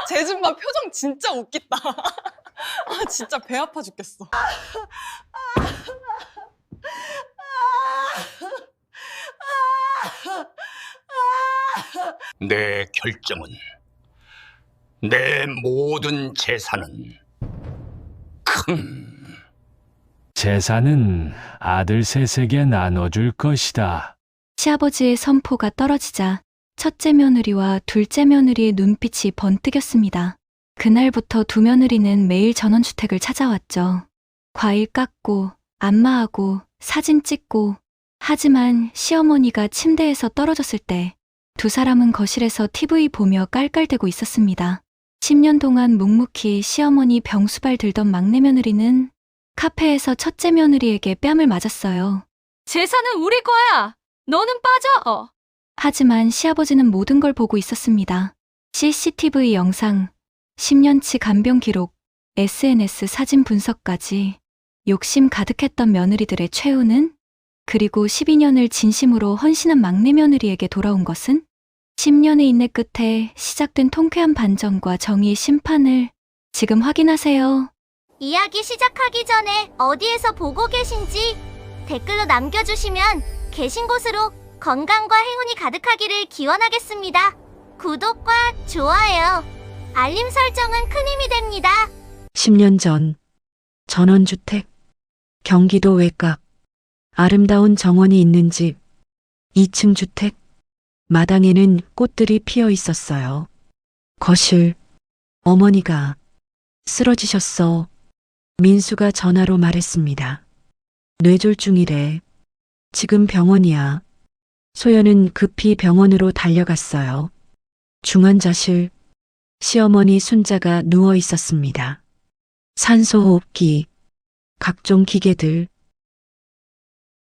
재준마 표정 진짜 웃기다. 아, 진짜 배 아파 죽겠어. 내 결정은, 내 모든 재산은 재산은 아들 셋에게 나눠줄 것이다. 시아버지의 선포가 떨어지자 첫째 며느리와 둘째 며느리의 눈빛이 번뜩였습니다. 그날부터 두 며느리는 매일 전원주택을 찾아왔죠. 과일 깎고, 안마하고, 사진 찍고. 하지만 시어머니가 침대에서 떨어졌을 때 두 사람은 거실에서 TV 보며 깔깔대고 있었습니다. 10년 동안 묵묵히 시어머니 병수발 들던 막내 며느리는 카페에서 첫째 며느리에게 뺨을 맞았어요. 재산은 우리 거야. 너는 빠져. 하지만 시아버지는 모든 걸 보고 있었습니다. CCTV 영상, 10년치 간병 기록, SNS 사진 분석까지. 욕심 가득했던 며느리들의 최후는? 그리고 12년을 진심으로 헌신한 막내 며느리에게 돌아온 것은? 10년의 인내 끝에 시작된 통쾌한 반전과 정의의 심판을 지금 확인하세요. 이야기 시작하기 전에 어디에서 보고 계신지 댓글로 남겨주시면 계신 곳으로 건강과 행운이 가득하기를 기원하겠습니다. 구독과 좋아요, 알림 설정은 큰 힘이 됩니다. 10년 전 전원주택, 경기도 외곽, 아름다운 정원이 있는 집, 2층 주택, 마당에는 꽃들이 피어 있었어요. 거실, 어머니가 쓰러지셨어. 민수가 전화로 말했습니다. 뇌졸중이래. 지금 병원이야. 소연은 급히 병원으로 달려갔어요. 중환자실, 시어머니 순자가 누워 있었습니다. 산소호흡기, 각종 기계들.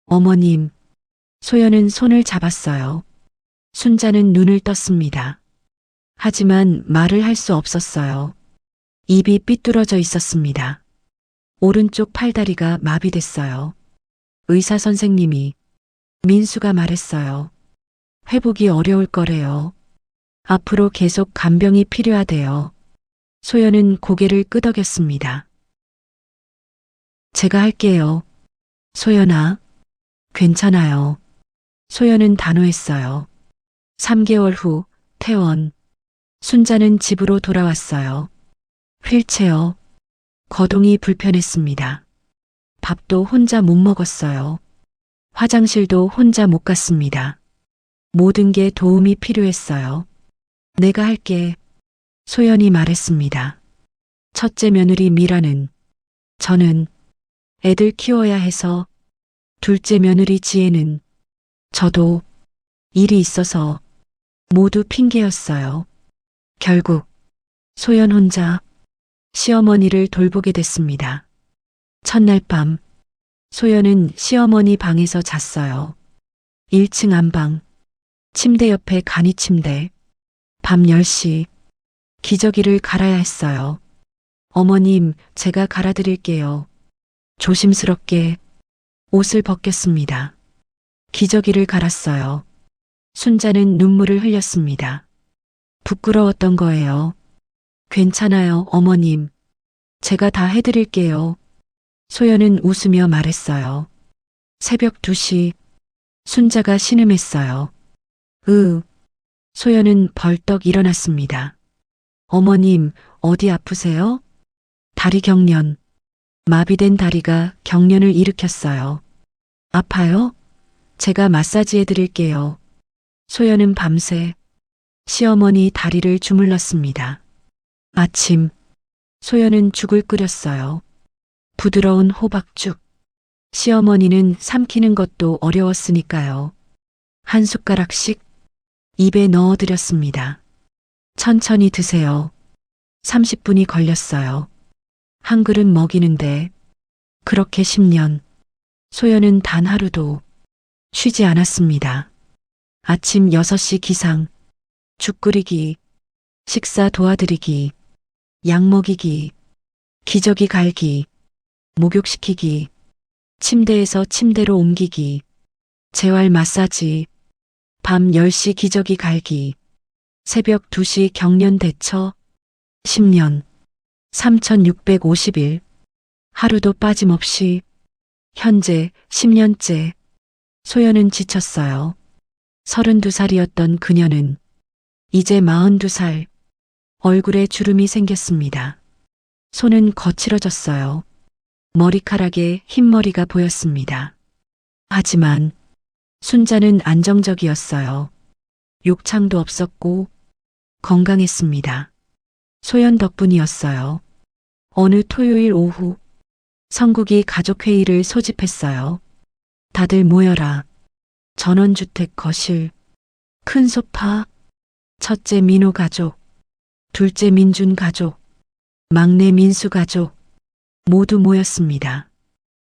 어머님, 소연은 손을 잡았어요. 순자는 눈을 떴습니다. 하지만 말을 할 수 없었어요. 입이 삐뚤어져 있었습니다. 오른쪽 팔다리가 마비됐어요. 의사 선생님이, 민수가 말했어요. 회복이 어려울 거래요. 앞으로 계속 간병이 필요하대요. 소연은 고개를 끄덕였습니다. 제가 할게요. 소연아, 괜찮아요. 소연은 단호했어요. 3개월 후 퇴원. 순자는 집으로 돌아왔어요. 휠체어, 거동이 불편했습니다. 밥도 혼자 못 먹었어요. 화장실도 혼자 못 갔습니다. 모든 게 도움이 필요했어요. 내가 할게. 소연이 말했습니다. 첫째 며느리 미라는, 저는 애들 키워야 해서, 둘째 며느리 지혜는, 저도 일이 있어서, 모두 핑계였어요. 결국 소연 혼자 시어머니를 돌보게 됐습니다. 첫날 밤 소연은 시어머니 방에서 잤어요. 1층 안방, 침대 옆에 간이 침대. 밤 10시 기저귀를 갈아야 했어요. 어머님, 제가 갈아드릴게요. 조심스럽게 옷을 벗겼습니다. 기저귀를 갈았어요. 순자는 눈물을 흘렸습니다. 부끄러웠던 거예요. 괜찮아요, 어머님. 제가 다 해드릴게요. 소연은 웃으며 말했어요. 새벽 2시, 순자가 신음했어요. 소연은 벌떡 일어났습니다. 어머님, 어디 아프세요? 다리 경련. 마비된 다리가 경련을 일으켰어요. 아파요? 제가 마사지 해드릴게요. 소연은 밤새 시어머니 다리를 주물렀습니다. 아침, 소연은 죽을 끓였어요. 부드러운 호박죽. 시어머니는 삼키는 것도 어려웠으니까요. 한 숟가락씩 입에 넣어드렸습니다. 천천히 드세요. 30분이 걸렸어요. 한 그릇 먹이는데 그렇게 10년. 소연은 단 하루도 쉬지 않았습니다. 아침 6시 기상, 죽 끓이기, 식사 도와드리기, 약 먹이기, 기저귀 갈기, 목욕시키기, 침대에서 침대로 옮기기, 재활 마사지, 밤 10시 기저귀 갈기, 새벽 2시 경련 대처, 10년, 3650일, 하루도 빠짐없이, 현재 10년째, 소연은 지쳤어요. 32살이었던 그녀는 이제 42살, 얼굴에 주름이 생겼습니다. 손은 거칠어졌어요. 머리카락에 흰머리가 보였습니다. 하지만 순자는 안정적이었어요. 욕창도 없었고 건강했습니다. 소연 덕분이었어요. 어느 토요일 오후 성국이 가족회의를 소집했어요. 다들 모여라. 전원주택 거실, 큰 소파, 첫째 민호 가족, 둘째 민준 가족, 막내 민수 가족 모두 모였습니다.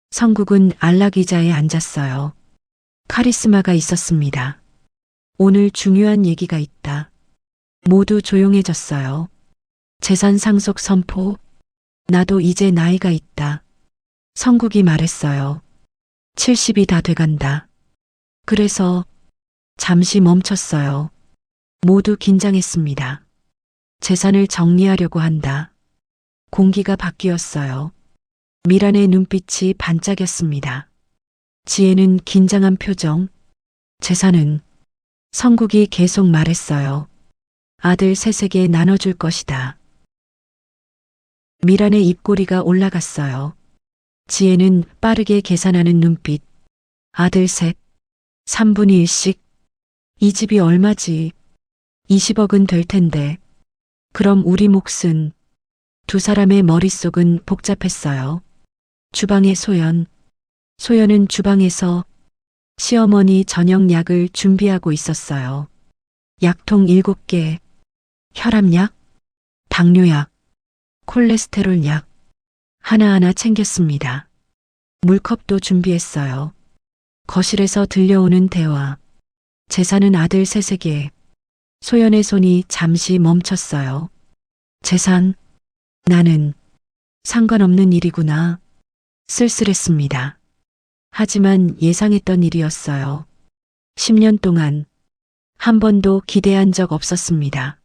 성국은 안락의자에 앉았어요. 카리스마가 있었습니다. 오늘 중요한 얘기가 있다. 모두 조용해졌어요. 재산 상속 선포. 나도 이제 나이가 있다. 성국이 말했어요. 70이 다 돼간다. 그래서 잠시 멈췄어요. 모두 긴장했습니다. 재산을 정리하려고 한다. 공기가 바뀌었어요. 미란의 눈빛이 반짝였습니다. 지혜는 긴장한 표정. 재산은 성국이 계속 말했어요. 아들 셋에게 나눠줄 것이다. 미란의 입꼬리가 올라갔어요. 지혜는 빠르게 계산하는 눈빛. 아들 셋, 3분의 1씩. 이 집이 얼마지? 20억은 될 텐데. 그럼 우리 몫은? 두 사람의 머릿속은 복잡했어요. 주방의 소연. 소연은 주방에서 시어머니 저녁 약을 준비하고 있었어요. 약통 7개, 혈압약, 당뇨약, 콜레스테롤 약, 하나하나 챙겼습니다. 물컵도 준비했어요. 거실에서 들려오는 대화. 재산은 아들 셋에게. 소연의 손이 잠시 멈췄어요. 재산, 나는 상관없는 일이구나. 쓸쓸했습니다. 하지만 예상했던 일이었어요. 10년 동안 한 번도 기대한 적 없었습니다.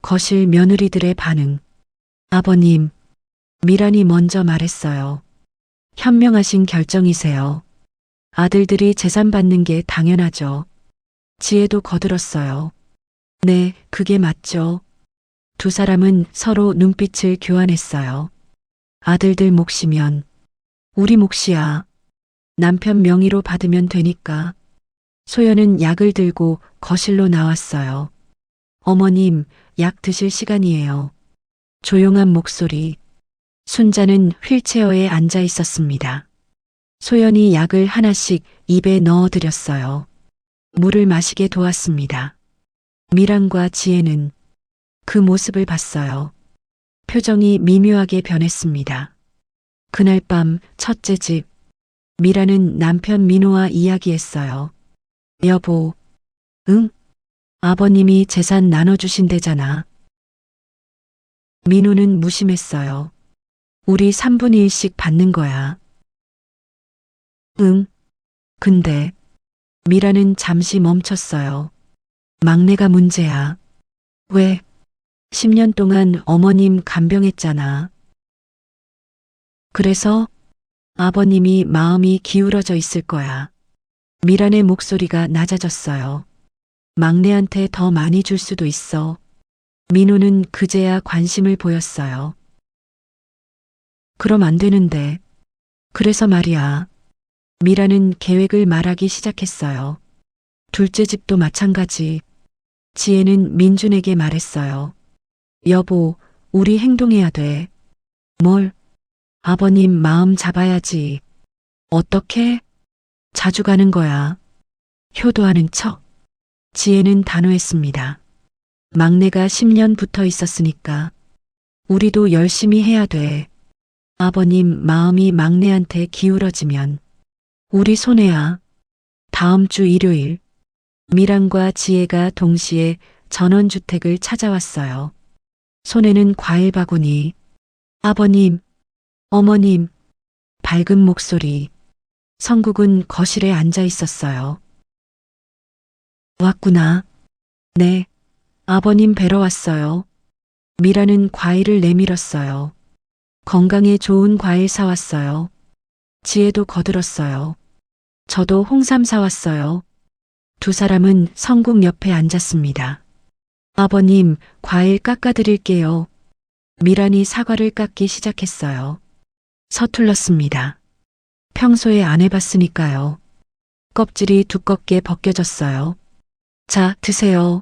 거실 며느리들의 반응. 아버님, 미란이 먼저 말했어요. 현명하신 결정이세요. 아들들이 재산 받는 게 당연하죠. 지혜도 거들었어요. 네, 그게 맞죠. 두 사람은 서로 눈빛을 교환했어요. 아들들 몫이면 우리 몫이야. 남편 명의로 받으면 되니까. 소연은 약을 들고 거실로 나왔어요. 어머님, 약 드실 시간이에요. 조용한 목소리. 순자는 휠체어에 앉아 있었습니다. 소연이 약을 하나씩 입에 넣어드렸어요. 물을 마시게 도왔습니다. 미란과 지혜는 그 모습을 봤어요. 표정이 미묘하게 변했습니다. 그날 밤 첫째 집. 미란은 남편 민호와 이야기했어요. 여보, 응? 아버님이 재산 나눠주신대잖아. 민호는 무심했어요. 우리 3분의 1씩 받는 거야. 응. 근데 미라는 잠시 멈췄어요. 막내가 문제야. 왜? 10년 동안 어머님 간병했잖아. 그래서 아버님이 마음이 기울어져 있을 거야. 미란의 목소리가 낮아졌어요. 막내한테 더 많이 줄 수도 있어. 민호는 그제야 관심을 보였어요. 그럼 안 되는데. 그래서 말이야. 미라는 계획을 말하기 시작했어요. 둘째 집도 마찬가지. 지혜는 민준에게 말했어요. 여보, 우리 행동해야 돼. 뭘? 아버님 마음 잡아야지. 어떻게? 자주 가는 거야. 효도하는 척. 지혜는 단호했습니다. 막내가 10년 붙어 있었으니까. 우리도 열심히 해야 돼. 아버님 마음이 막내한테 기울어지면 우리 손해야. 다음 주 일요일. 미란과 지혜가 동시에 전원주택을 찾아왔어요. 손에는 과일 바구니. 아버님, 어머님, 밝은 목소리. 성국은 거실에 앉아 있었어요. 왔구나. 네, 아버님 뵈러 왔어요. 미라는 과일을 내밀었어요. 건강에 좋은 과일 사왔어요. 지혜도 거들었어요. 저도 홍삼 사왔어요. 두 사람은 성국 옆에 앉았습니다. 아버님, 과일 깎아드릴게요. 미란이 사과를 깎기 시작했어요. 서툴렀습니다. 평소에 안 해봤으니까요. 껍질이 두껍게 벗겨졌어요. 자, 드세요.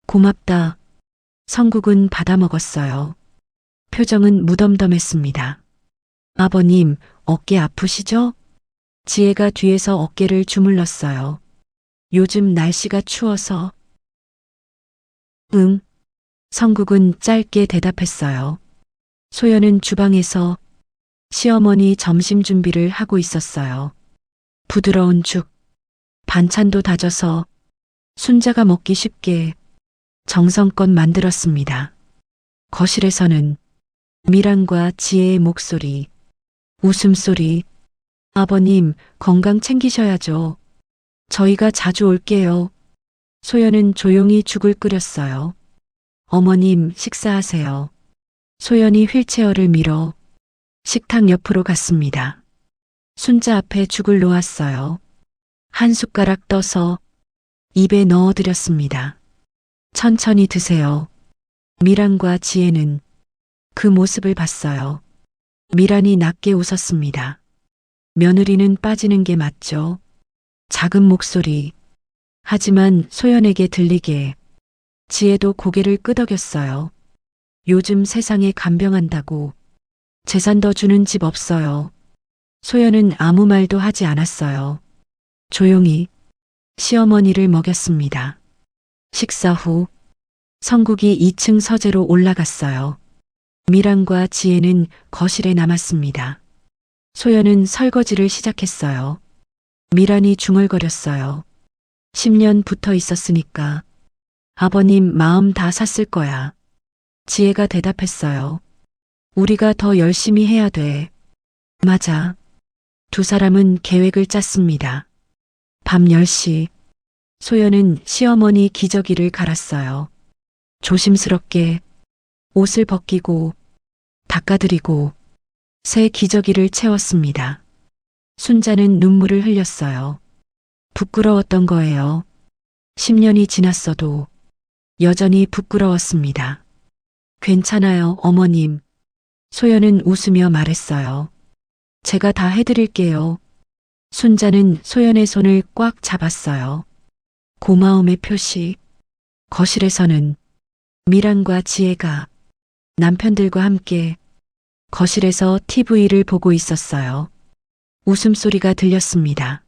고맙다. 성국은 받아먹었어요. 표정은 무덤덤했습니다. 아버님, 어깨 아프시죠? 지혜가 뒤에서 어깨를 주물렀어요. 요즘 날씨가 추워서. 응. 성국은 짧게 대답했어요. 소연은 주방에서 시어머니 점심 준비를 하고 있었어요. 부드러운 죽, 반찬도 다져서 순자가 먹기 쉽게 정성껏 만들었습니다. 거실에서는 미란과 지혜의 목소리, 웃음소리, 아버님 건강 챙기셔야죠. 저희가 자주 올게요. 소연은 조용히 죽을 끓였어요. 어머님 식사하세요. 소연이 휠체어를 밀어 식탁 옆으로 갔습니다. 순자 앞에 죽을 놓았어요. 한 숟가락 떠서 입에 넣어드렸습니다. 천천히 드세요. 미란과 지혜는 그 모습을 봤어요. 미란이 낮게 웃었습니다. 며느리는 빠지는 게 맞죠. 작은 목소리. 하지만 소연에게 들리게 지혜도 고개를 끄덕였어요. 요즘 세상에 간병한다고 재산 더 주는 집 없어요. 소연은 아무 말도 하지 않았어요. 조용히 시어머니를 먹였습니다. 식사 후 성국이 2층 서재로 올라갔어요. 미란과 지혜는 거실에 남았습니다. 소연은 설거지를 시작했어요. 미란이 중얼거렸어요. 10년 붙어 있었으니까 아버님 마음 다 샀을 거야. 지혜가 대답했어요. 우리가 더 열심히 해야 돼. 맞아. 두 사람은 계획을 짰습니다. 밤 10시 소연은 시어머니 기저귀를 갈았어요. 조심스럽게 옷을 벗기고 닦아드리고 새 기저귀를 채웠습니다. 순자는 눈물을 흘렸어요. 부끄러웠던 거예요. 10년이 지났어도 여전히 부끄러웠습니다. 괜찮아요, 어머님. 소연은 웃으며 말했어요. 제가 다 해드릴게요. 순자는 소연의 손을 꽉 잡았어요. 고마움의 표시. 거실에서는 미란과 지혜가 남편들과 함께 거실에서 TV를 보고 있었어요. 웃음소리가 들렸습니다.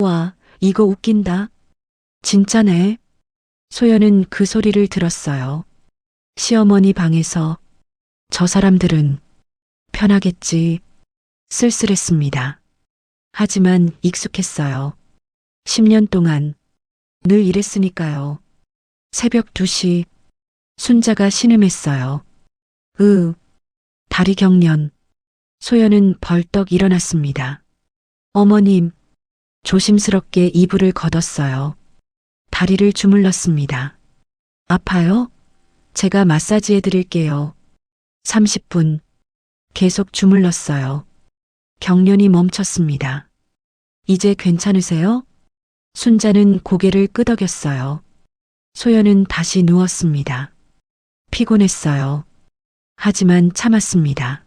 와, 이거 웃긴다. 진짜네. 소연은 그 소리를 들었어요. 시어머니 방에서 저 사람들은 편하겠지. 쓸쓸했습니다. 하지만 익숙했어요. 10년 동안 늘 이랬으니까요. 새벽 2시 순자가 신음했어요. 다리 경련. 소연은 벌떡 일어났습니다. 어머님, 조심스럽게 이불을 걷었어요. 다리를 주물렀습니다. 아파요? 제가 마사지해 드릴게요. 30분 계속 주물렀어요. 경련이 멈췄습니다. 이제 괜찮으세요? 순자는 고개를 끄덕였어요. 소연은 다시 누웠습니다. 피곤했어요. 하지만 참았습니다.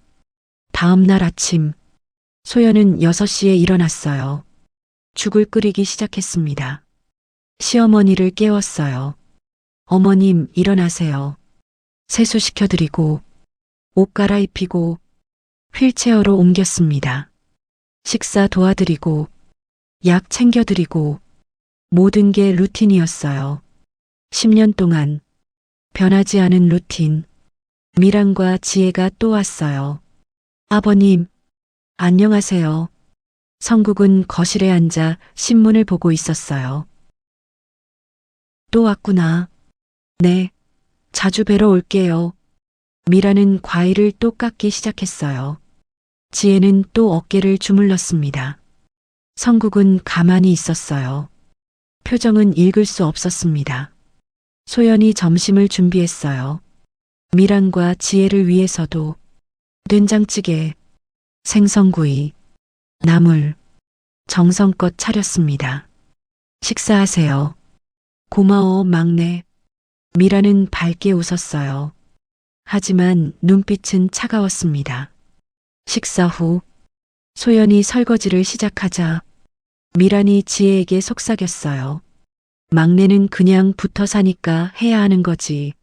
다음 날 아침, 소연은 6시에 일어났어요. 죽을 끓이기 시작했습니다. 시어머니를 깨웠어요. 어머님, 일어나세요. 세수시켜드리고, 옷 갈아입히고, 휠체어로 옮겼습니다. 식사 도와드리고, 약 챙겨드리고, 모든 게 루틴이었어요. 10년 동안 변하지 않은 루틴. 미란과 지혜가 또 왔어요. 아버님, 안녕하세요. 성국은 거실에 앉아 신문을 보고 있었어요. 또 왔구나. 네, 자주 뵈러 올게요. 미라는 과일을 또 깎기 시작했어요. 지혜는 또 어깨를 주물렀습니다. 성국은 가만히 있었어요. 표정은 읽을 수 없었습니다. 소연이 점심을 준비했어요. 미란과 지혜를 위해서도 된장찌개, 생선구이, 나물, 정성껏 차렸습니다. 식사하세요. 고마워, 막내. 미란은 밝게 웃었어요. 하지만 눈빛은 차가웠습니다. 식사 후 소연이 설거지를 시작하자 미란이 지혜에게 속삭였어요. 막내는 그냥 붙어 사니까 해야 하는 거지.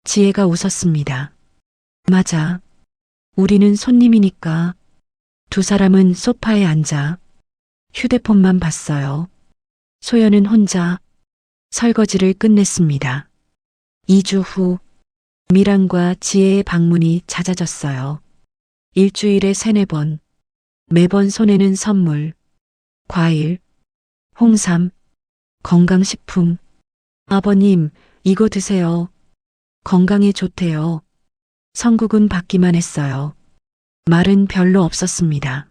지혜가 웃었습니다. 맞아. 우리는 손님이니까. 두 사람은 소파에 앉아 휴대폰만 봤어요. 소연은 혼자 설거지를 끝냈습니다. 2주 후 미란과 지혜의 방문이 잦아졌어요. 일주일에 3-4번. 매번 손에는 선물, 과일, 홍삼, 건강식품. 아버님, 이거 드세요. 건강에 좋대요. 성국은 받기만 했어요. 말은 별로 없었습니다.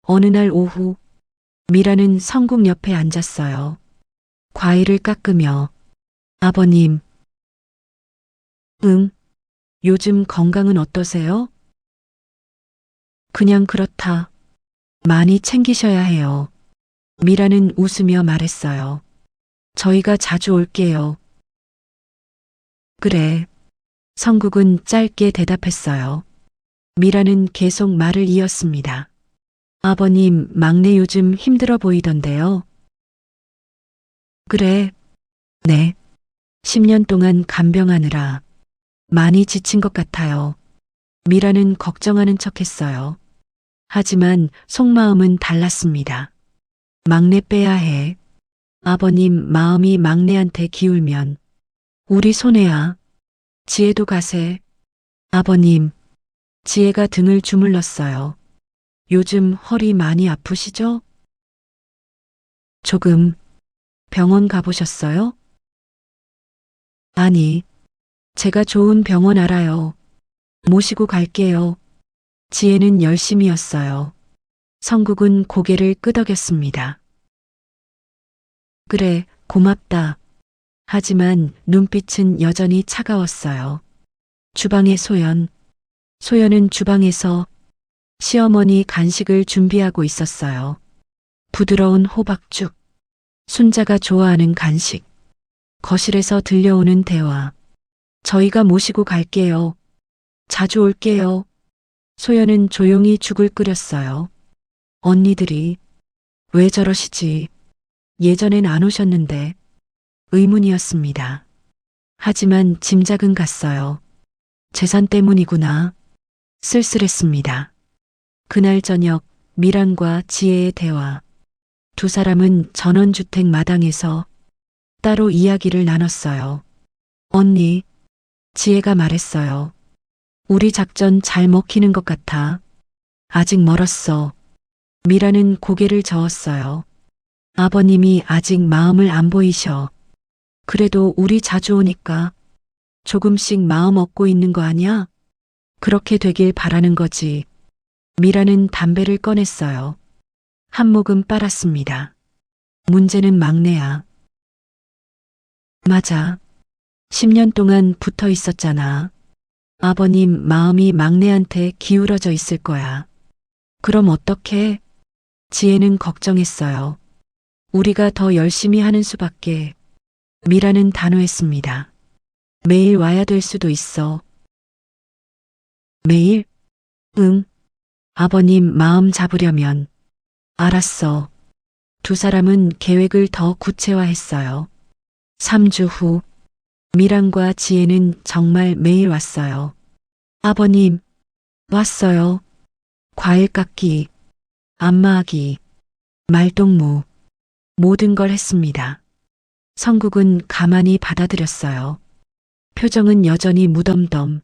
어느 날 오후, 미라는 성국 옆에 앉았어요. 과일을 깎으며, 아버님. 응, 요즘 건강은 어떠세요? 그냥 그렇다. 많이 챙기셔야 해요. 미라는 웃으며 말했어요. 저희가 자주 올게요. 그래. 성국은 짧게 대답했어요. 미라는 계속 말을 이었습니다. 아버님, 막내 요즘 힘들어 보이던데요. 그래. 네. 10년 동안 간병하느라 많이 지친 것 같아요. 미라는 걱정하는 척했어요. 하지만 속마음은 달랐습니다. 막내 빼야 해. 아버님 마음이 막내한테 기울면 우리 손해야. 지혜도 가세. 아버님. 지혜가 등을 주물렀어요. 요즘 허리 많이 아프시죠? 조금. 병원 가보셨어요? 아니. 제가 좋은 병원 알아요. 모시고 갈게요. 지혜는 열심이었어요. 성국은 고개를 끄덕였습니다. 그래, 고맙다. 하지만 눈빛은 여전히 차가웠어요. 주방의 소연. 소연은 주방에서 시어머니 간식을 준비하고 있었어요. 부드러운 호박죽. 순자가 좋아하는 간식. 거실에서 들려오는 대화. 저희가 모시고 갈게요. 자주 올게요. 소연은 조용히 죽을 끓였어요. 언니들이 왜 저러시지? 예전엔 안 오셨는데. 의문이었습니다. 하지만 짐작은 갔어요. 재산 때문이구나. 쓸쓸했습니다. 그날 저녁 미란과 지혜의 대화. 두 사람은 전원주택 마당에서 따로 이야기를 나눴어요. 언니, 지혜가 말했어요. 우리 작전 잘 먹히는 것 같아. 아직 멀었어. 미라는 고개를 저었어요. 아버님이 아직 마음을 안 보이셔. 그래도 우리 자주 오니까 조금씩 마음 얻고 있는 거 아니야? 그렇게 되길 바라는 거지. 미라는 담배를 꺼냈어요. 한 모금 빨았습니다. 문제는 막내야. 맞아. 10년 동안 붙어 있었잖아. 아버님 마음이 막내한테 기울어져 있을 거야. 그럼 어떡해? 지혜는 걱정했어요. 우리가 더 열심히 하는 수밖에. 미라는 단호했습니다. 매일 와야 될 수도 있어. 매일? 응. 아버님 마음 잡으려면. 알았어. 두 사람은 계획을 더 구체화했어요. 3주 후, 미란과 지혜는 정말 매일 왔어요. 아버님, 왔어요. 과일 깎기, 안마하기, 말동무, 모든 걸 했습니다. 성국은 가만히 받아들였어요. 표정은 여전히 무덤덤.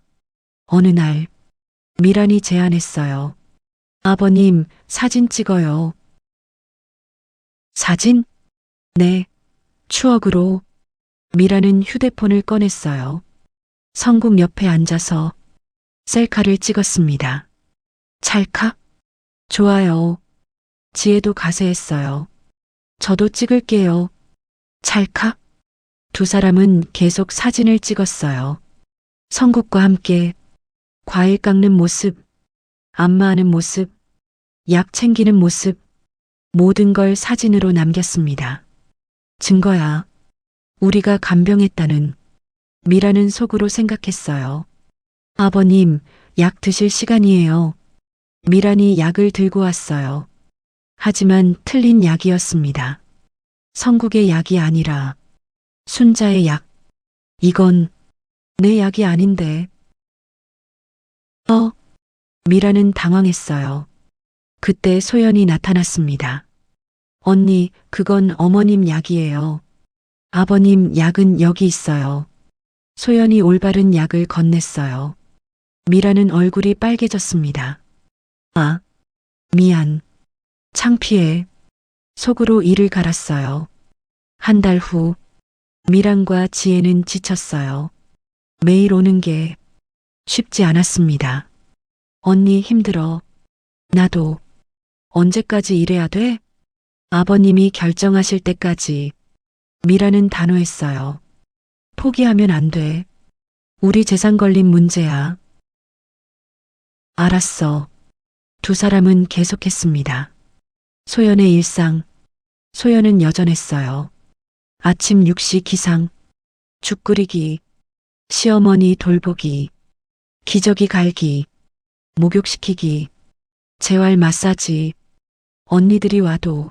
어느 날, 미란이 제안했어요. 아버님, 사진 찍어요. 사진? 네, 추억으로. 미라는 휴대폰을 꺼냈어요. 성국 옆에 앉아서 셀카를 찍었습니다. 찰칵? 좋아요. 지혜도 가세했어요. 저도 찍을게요. 찰칵? 두 사람은 계속 사진을 찍었어요. 성국과 함께 과일 깎는 모습, 안마하는 모습, 약 챙기는 모습, 모든 걸 사진으로 남겼습니다. 증거야. 우리가 간병했다는. 미라는 속으로 생각했어요. 아버님, 약 드실 시간이에요. 미란이 약을 들고 왔어요. 하지만 틀린 약이었습니다. 성국의 약이 아니라 순자의 약. 이건 내 약이 아닌데. 미라는 당황했어요. 그때 소연이 나타났습니다. 언니, 그건 어머님 약이에요. 아버님 약은 여기 있어요. 소연이 올바른 약을 건넸어요. 미라는 얼굴이 빨개졌습니다. 아, 미안. 창피해. 속으로 이를 갈았어요. 한 달 후, 미란과 지혜는 지쳤어요. 매일 오는 게 쉽지 않았습니다. 언니 힘들어. 나도. 언제까지 이래야 돼? 아버님이 결정하실 때까지. 미라는 단호했어요. 포기하면 안 돼. 우리 재산 걸린 문제야. 알았어. 두 사람은 계속했습니다. 소연의 일상. 소연은 여전했어요. 아침 6시 기상. 죽 끓이기. 시어머니 돌보기. 기저귀 갈기. 목욕시키기. 재활 마사지. 언니들이 와도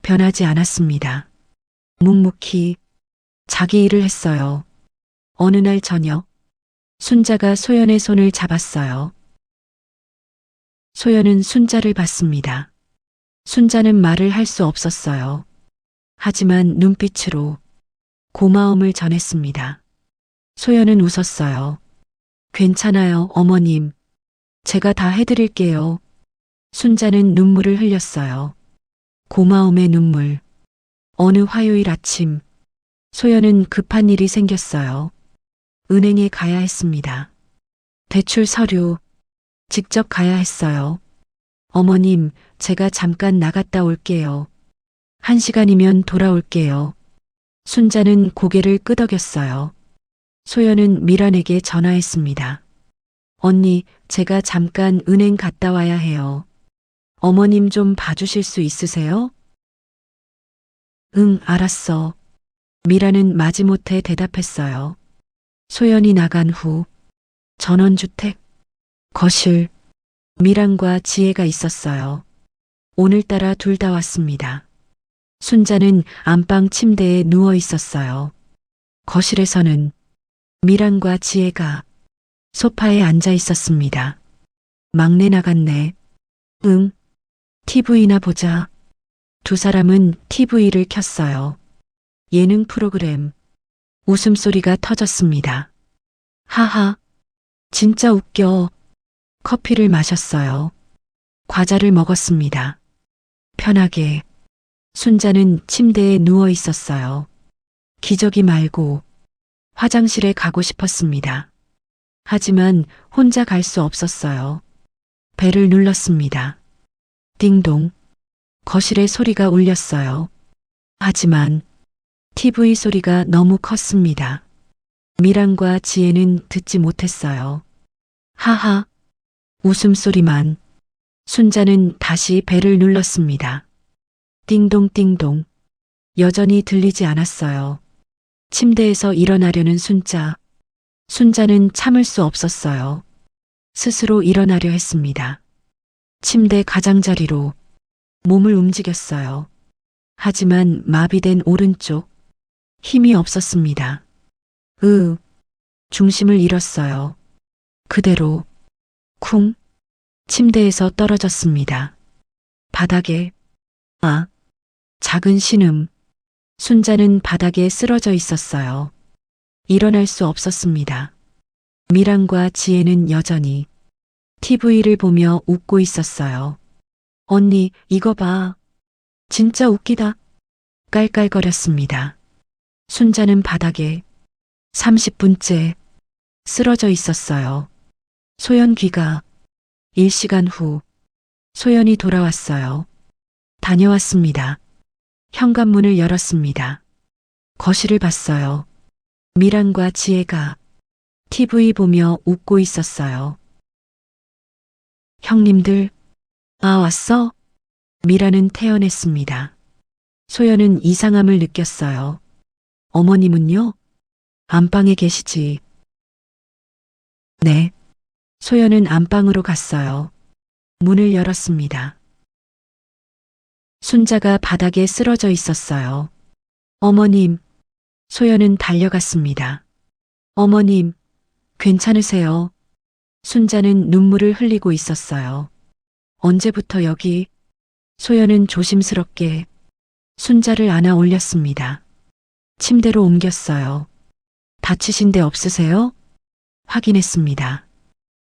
변하지 않았습니다. 묵묵히 자기 일을 했어요. 어느 날 저녁, 순자가 소연의 손을 잡았어요. 소연은 순자를 봤습니다. 순자는 말을 할 수 없었어요. 하지만 눈빛으로 고마움을 전했습니다. 소연은 웃었어요. 괜찮아요, 어머님. 제가 다 해드릴게요. 순자는 눈물을 흘렸어요. 고마움의 눈물. 어느 화요일 아침, 소연은 급한 일이 생겼어요. 은행에 가야 했습니다. 대출 서류, 직접 가야 했어요. 어머님, 제가 잠깐 나갔다 올게요. 1시간이면 돌아올게요. 순자는 고개를 끄덕였어요. 소연은 미란에게 전화했습니다. 언니, 제가 잠깐 은행 갔다 와야 해요. 어머님 좀 봐주실 수 있으세요? 응, 알았어. 미라는 마지못해 대답했어요. 소연이 나간 후 전원주택 거실 미란과 지혜가 있었어요. 오늘따라 둘 다 왔습니다. 순자는 안방 침대에 누워 있었어요. 거실에서는 미란과 지혜가 소파에 앉아 있었습니다. 막내 나갔네. 응. TV나 보자. 두 사람은 TV를 켰어요. 예능 프로그램. 웃음소리가 터졌습니다. 하하. 진짜 웃겨. 커피를 마셨어요. 과자를 먹었습니다. 편하게. 순자는 침대에 누워 있었어요. 기저귀 말고 화장실에 가고 싶었습니다. 하지만 혼자 갈 수 없었어요. 벨을 눌렀습니다. 띵동. 거실에 소리가 울렸어요. 하지만 TV 소리가 너무 컸습니다. 미란과 지혜는 듣지 못했어요. 하하. 웃음소리만. 순자는 다시 벨을 눌렀습니다. 띵동띵동. 여전히 들리지 않았어요. 침대에서 일어나려는 순자. 순자는 참을 수 없었어요. 스스로 일어나려 했습니다. 침대 가장자리로 몸을 움직였어요. 하지만 마비된 오른쪽. 힘이 없었습니다. 중심을 잃었어요. 그대로 쿵 침대에서 떨어졌습니다. 바닥에 작은 신음. 순자는 바닥에 쓰러져 있었어요. 일어날 수 없었습니다. 미란과 지혜는 여전히 TV를 보며 웃고 있었어요. 언니, 이거 봐. 진짜 웃기다. 깔깔거렸습니다. 순자는 바닥에 30분째 쓰러져 있었어요. 소연 귀가 1시간 후 소연이 돌아왔어요. 다녀왔습니다. 현관문을 열었습니다. 거실을 봤어요. 미란과 지혜가 TV 보며 웃고 있었어요. 형님들, 왔어? 미란은 태어냈습니다. 소연은 이상함을 느꼈어요. 어머님은요? 안방에 계시지. 네. 소연은 안방으로 갔어요. 문을 열었습니다. 순자가 바닥에 쓰러져 있었어요. 어머님, 소연은 달려갔습니다. 어머님, 괜찮으세요? 순자는 눈물을 흘리고 있었어요. 언제부터 여기? 소연은 조심스럽게 순자를 안아 올렸습니다. 침대로 옮겼어요. 다치신 데 없으세요? 확인했습니다.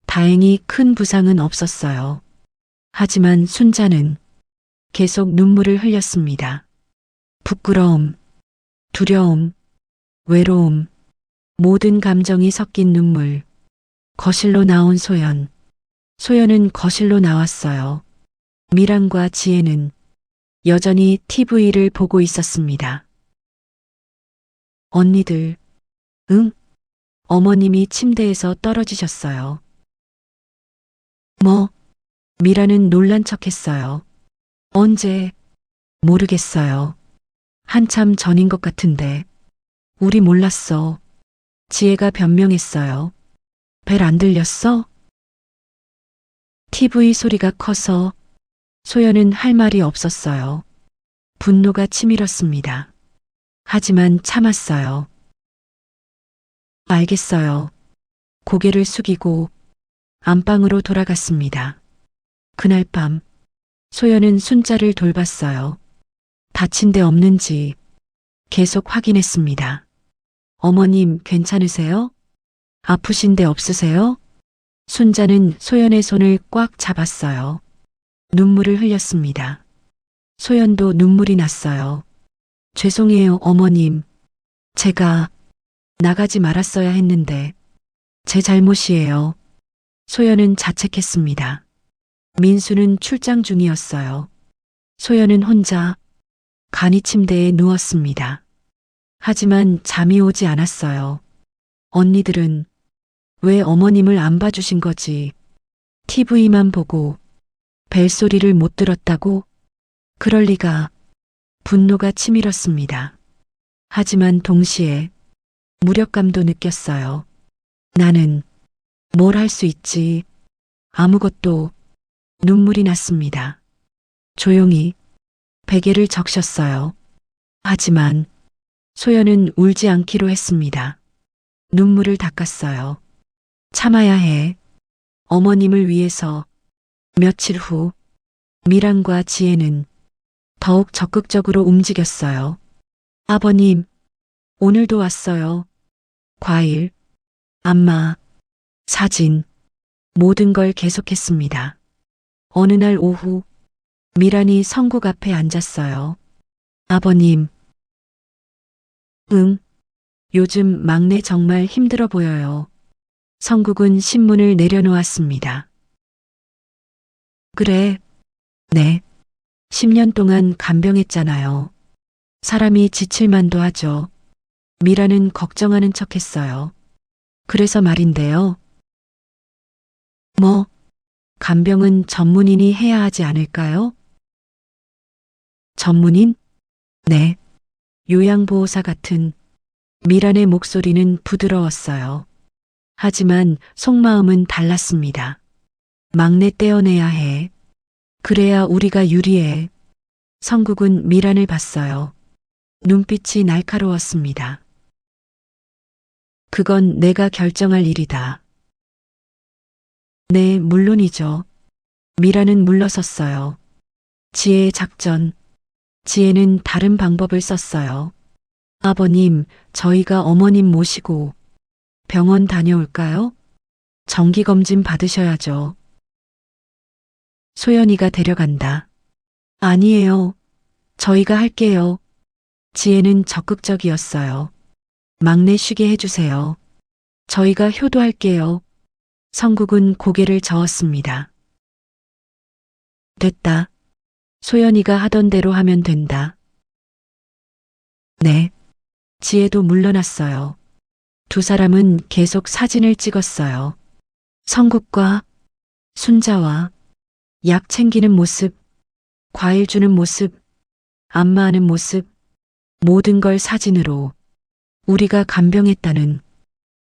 다행히 큰 부상은 없었어요. 하지만 순자는 계속 눈물을 흘렸습니다. 부끄러움, 두려움, 외로움, 모든 감정이 섞인 눈물. 거실로 나온 소연. 소연은 거실로 나왔어요. 미란과 지혜는 여전히 TV를 보고 있었습니다. 언니들, 응? 어머님이 침대에서 떨어지셨어요. 뭐? 미란은 놀란 척했어요. 언제? 모르겠어요. 한참 전인 것 같은데. 우리 몰랐어. 지혜가 변명했어요. 벨 안 들렸어? TV 소리가 커서 소연은 할 말이 없었어요. 분노가 치밀었습니다. 하지만 참았어요. 알겠어요. 고개를 숙이고 안방으로 돌아갔습니다. 그날 밤 소연은 순자를 돌봤어요. 다친 데 없는지 계속 확인했습니다. 어머님 괜찮으세요? 아프신 데 없으세요? 순자는 소연의 손을 꽉 잡았어요. 눈물을 흘렸습니다. 소연도 눈물이 났어요. 죄송해요, 어머님. 제가 나가지 말았어야 했는데 제 잘못이에요. 소연은 자책했습니다. 민수는 출장 중이었어요. 소연은 혼자 간이 침대에 누웠습니다. 하지만 잠이 오지 않았어요. 언니들은 왜 어머님을 안 봐주신 거지? TV만 보고 벨소리를 못 들었다고? 그럴 리가. 분노가 치밀었습니다. 하지만 동시에 무력감도 느꼈어요. 나는 뭘 할 수 있지? 아무것도. 눈물이 났습니다. 조용히 베개를 적셨어요. 하지만 소연은 울지 않기로 했습니다. 눈물을 닦았어요. 참아야 해. 어머님을 위해서. 며칠 후 미란과 지혜는 더욱 적극적으로 움직였어요. 아버님, 오늘도 왔어요. 과일, 안마, 사진, 모든 걸 계속했습니다. 어느 날 오후 미란이 성국 앞에 앉았어요. 아버님. 응. 요즘 막내 정말 힘들어 보여요. 성국은 신문을 내려놓았습니다. 그래. 네. 10년 동안 간병했잖아요. 사람이 지칠 만도 하죠. 미라는 걱정하는 척했어요. 그래서 말인데요. 뭐, 간병은 전문인이 해야 하지 않을까요? 전문인? 네. 요양보호사 같은. 미란의 목소리는 부드러웠어요. 하지만 속마음은 달랐습니다. 막내 떼어내야 해. 그래야 우리가 유리해. 성국은 미란을 봤어요. 눈빛이 날카로웠습니다. 그건 내가 결정할 일이다. 네, 물론이죠. 미란은 물러섰어요. 지혜의 작전. 지혜는 다른 방법을 썼어요. 아버님, 저희가 어머님 모시고 병원 다녀올까요? 정기검진 받으셔야죠. 소연이가 데려간다. 아니에요. 저희가 할게요. 지혜는 적극적이었어요. 막내 쉬게 해주세요. 저희가 효도할게요. 성국은 고개를 저었습니다. 됐다. 소연이가 하던 대로 하면 된다. 네. 지혜도 물러났어요. 두 사람은 계속 사진을 찍었어요. 성국과 순자와 약 챙기는 모습, 과일 주는 모습, 안마하는 모습, 모든 걸 사진으로 우리가 간병했다는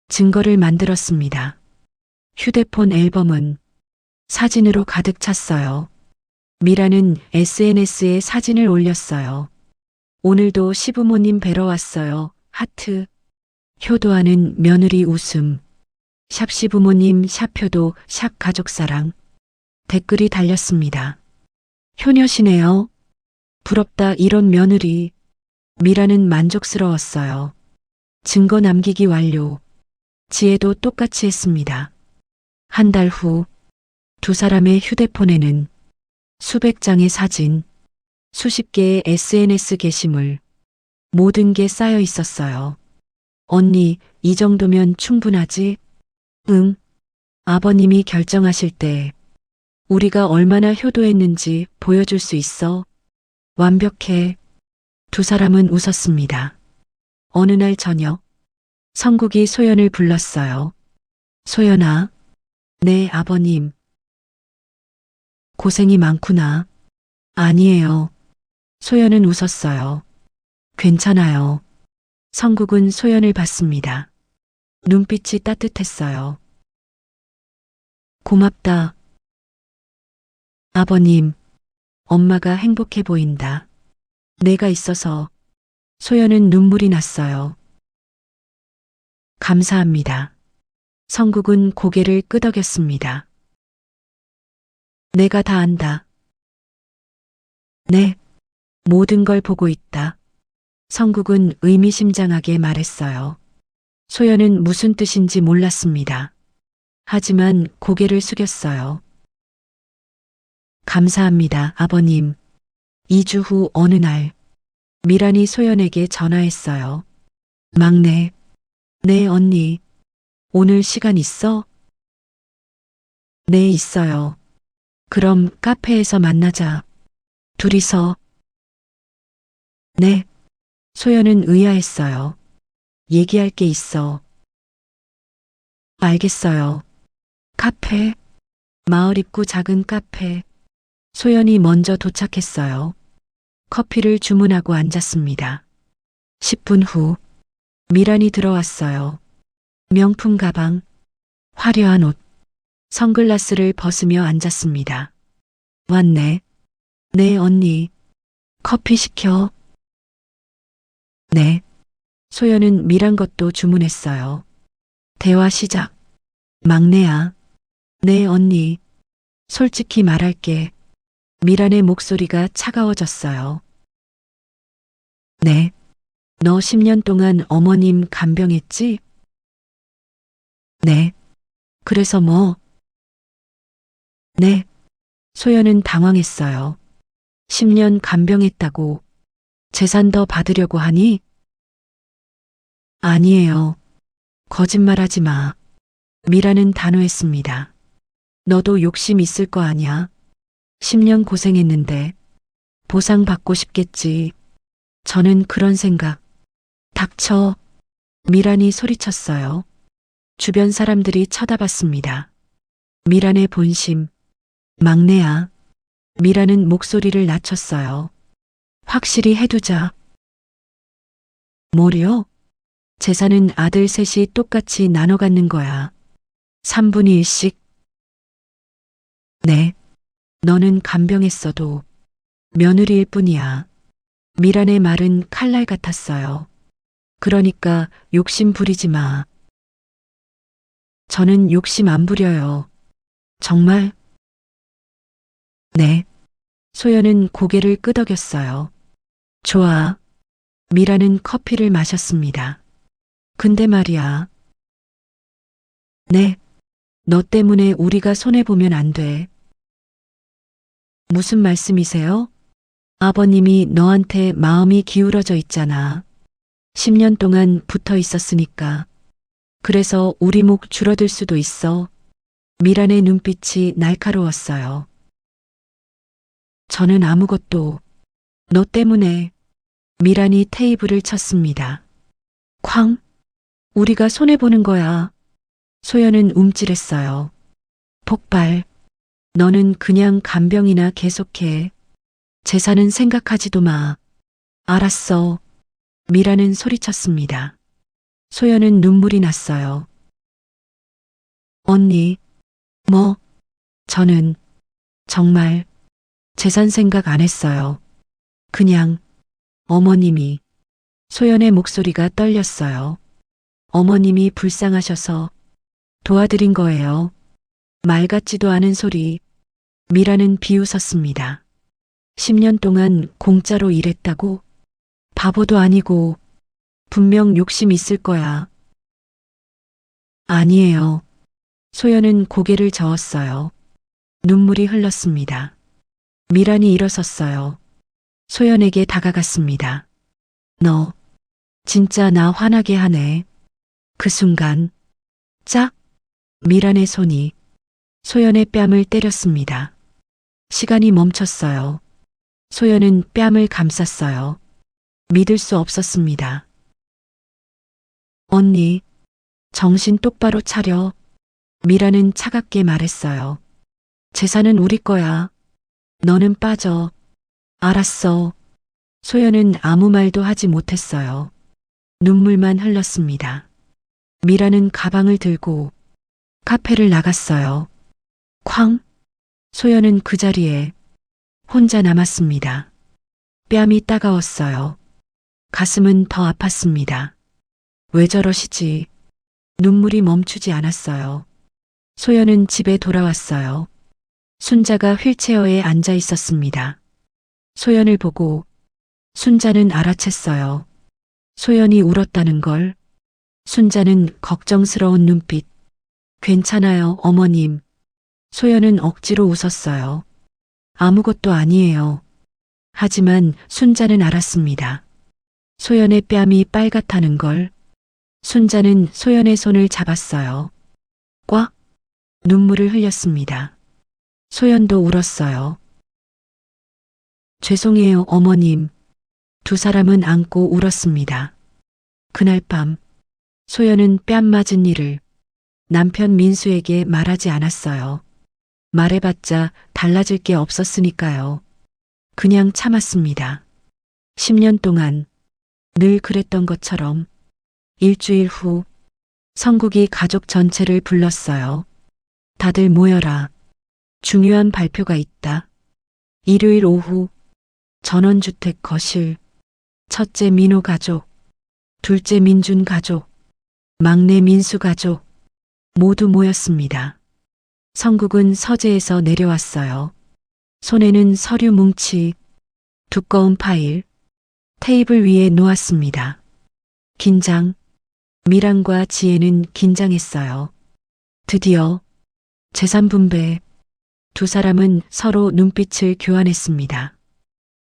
증거를 만들었습니다. 휴대폰 앨범은 사진으로 가득 찼어요. 미라는 SNS에 사진을 올렸어요. 오늘도 시부모님 뵈러 왔어요. 하트. 효도하는 며느리 웃음. 샵 시부모님, 샵 효도, 샵 가족사랑. 댓글이 달렸습니다. 효녀시네요. 부럽다 이런 며느리. 미라는 만족스러웠어요. 증거 남기기 완료. 지혜도 똑같이 했습니다. 한 달 후, 두 사람의 휴대폰에는 수백 장의 사진, 수십 개의 SNS 게시물, 모든 게 쌓여 있었어요. 언니, 이 정도면 충분하지? 응. 아버님이 결정하실 때 우리가 얼마나 효도했는지 보여줄 수 있어. 완벽해. 두 사람은 웃었습니다. 어느 날 저녁, 성국이 소연을 불렀어요. 소연아, 네, 아버님. 고생이 많구나. 아니에요. 소연은 웃었어요. 괜찮아요. 성국은 소연을 봤습니다. 눈빛이 따뜻했어요. 고맙다. 아버님, 엄마가 행복해 보인다. 내가 있어서. 소연은 눈물이 났어요. 감사합니다. 성국은 고개를 끄덕였습니다. 내가 다 안다. 네, 모든 걸 보고 있다. 성국은 의미심장하게 말했어요. 소연은 무슨 뜻인지 몰랐습니다. 하지만 고개를 숙였어요. 감사합니다, 아버님. 2주 후 어느 날, 미란이 소연에게 전화했어요. 막내, 네, 언니. 오늘 시간 있어? 네, 있어요. 그럼 카페에서 만나자. 둘이서. 네. 소연은 의아했어요. 얘기할 게 있어. 알겠어요. 카페. 마을 입구 작은 카페. 소연이 먼저 도착했어요. 커피를 주문하고 앉았습니다. 10분 후, 미란이 들어왔어요. 명품 가방, 화려한 옷, 선글라스를 벗으며 앉았습니다. 왔네. 네, 언니. 커피 시켜. 네. 소연은 미란 것도 주문했어요. 대화 시작. 막내야. 네, 언니. 솔직히 말할게. 미란의 목소리가 차가워졌어요. 네. 너 10년 동안 어머님 간병했지? 네. 그래서 뭐? 네. 소연은 당황했어요. 10년 간병했다고 재산 더 받으려고 하니? 아니에요. 거짓말하지 마. 미라는 단호했습니다. 너도 욕심 있을 거 아냐? 10년 고생했는데 보상 받고 싶겠지. 저는 그런 생각. 닥쳐. 미란이 소리쳤어요. 주변 사람들이 쳐다봤습니다. 미란의 본심. 막내야. 미란은 목소리를 낮췄어요. 확실히 해두자. 뭐려? 재산은 아들 셋이 똑같이 나눠 갖는 거야. 3분의 1씩. 네. 너는 간병했어도 며느리일 뿐이야. 미란의 말은 칼날 같았어요. 그러니까 욕심 부리지 마. 저는 욕심 안 부려요. 정말? 네. 소연은 고개를 끄덕였어요. 좋아. 미라는 커피를 마셨습니다. 근데 말이야. 네. 너 때문에 우리가 손해보면 안 돼. 무슨 말씀이세요? 아버님이 너한테 마음이 기울어져 있잖아. 10년 동안 붙어 있었으니까. 그래서 우리 목 줄어들 수도 있어. 미란의 눈빛이 날카로웠어요. 저는 아무것도. 너 때문에. 미란이 테이블을 쳤습니다. 쾅! 우리가 손해보는 거야. 소연은 움찔했어요. 폭발. 너는 그냥 간병이나 계속해. 재산은 생각하지도 마. 알았어. 미라는 소리쳤습니다. 소연은 눈물이 났어요. 언니, 뭐, 저는 정말 재산 생각 안 했어요. 그냥 어머님이, 소연의 목소리가 떨렸어요. 어머님이 불쌍하셔서 도와드린 거예요. 말 같지도 않은 소리. 미라는 비웃었습니다. 10년 동안 공짜로 일했다고? 바보도 아니고 분명 욕심 있을 거야. 아니에요. 소연은 고개를 저었어요. 눈물이 흘렀습니다. 미란이 일어섰어요. 소연에게 다가갔습니다. 너 진짜 나 화나게 하네. 그 순간 짝! 미란의 손이 소연의 뺨을 때렸습니다. 시간이 멈췄어요. 소연은 뺨을 감쌌어요. 믿을 수 없었습니다. 언니, 정신 똑바로 차려. 미라는 차갑게 말했어요. 재산은 우리 거야. 너는 빠져. 알았어. 소연은 아무 말도 하지 못했어요. 눈물만 흘렀습니다. 미라는 가방을 들고 카페를 나갔어요. 쾅! 소연은 그 자리에 혼자 남았습니다. 뺨이 따가웠어요. 가슴은 더 아팠습니다. 왜 저러시지? 눈물이 멈추지 않았어요. 소연은 집에 돌아왔어요. 순자가 휠체어에 앉아 있었습니다. 소연을 보고 순자는 알아챘어요. 소연이 울었다는 걸. 순자는 걱정스러운 눈빛. 괜찮아요, 어머님. 소연은 억지로 웃었어요. 아무것도 아니에요. 하지만 순자는 알았습니다. 소연의 뺨이 빨갛다는 걸. 순자는 소연의 손을 잡았어요. 꽉! 눈물을 흘렸습니다. 소연도 울었어요. 죄송해요, 어머님. 두 사람은 안고 울었습니다. 그날 밤, 소연은 뺨 맞은 일을 남편 민수에게 말하지 않았어요. 말해봤자 달라질 게 없었으니까요. 그냥 참았습니다. 10년 동안 늘 그랬던 것처럼 일주일 후 성국이 가족 전체를 불렀어요. 다들 모여라. 중요한 발표가 있다. 일요일 오후 전원주택 거실. 첫째 민호 가족, 둘째 민준 가족, 막내 민수 가족 모두 모였습니다. 성국은 서재에서 내려왔어요. 손에는 서류 뭉치, 두꺼운 파일, 테이블 위에 놓았습니다. 긴장. 미란과 지혜는 긴장했어요. 드디어 재산 분배. 두 사람은 서로 눈빛을 교환했습니다.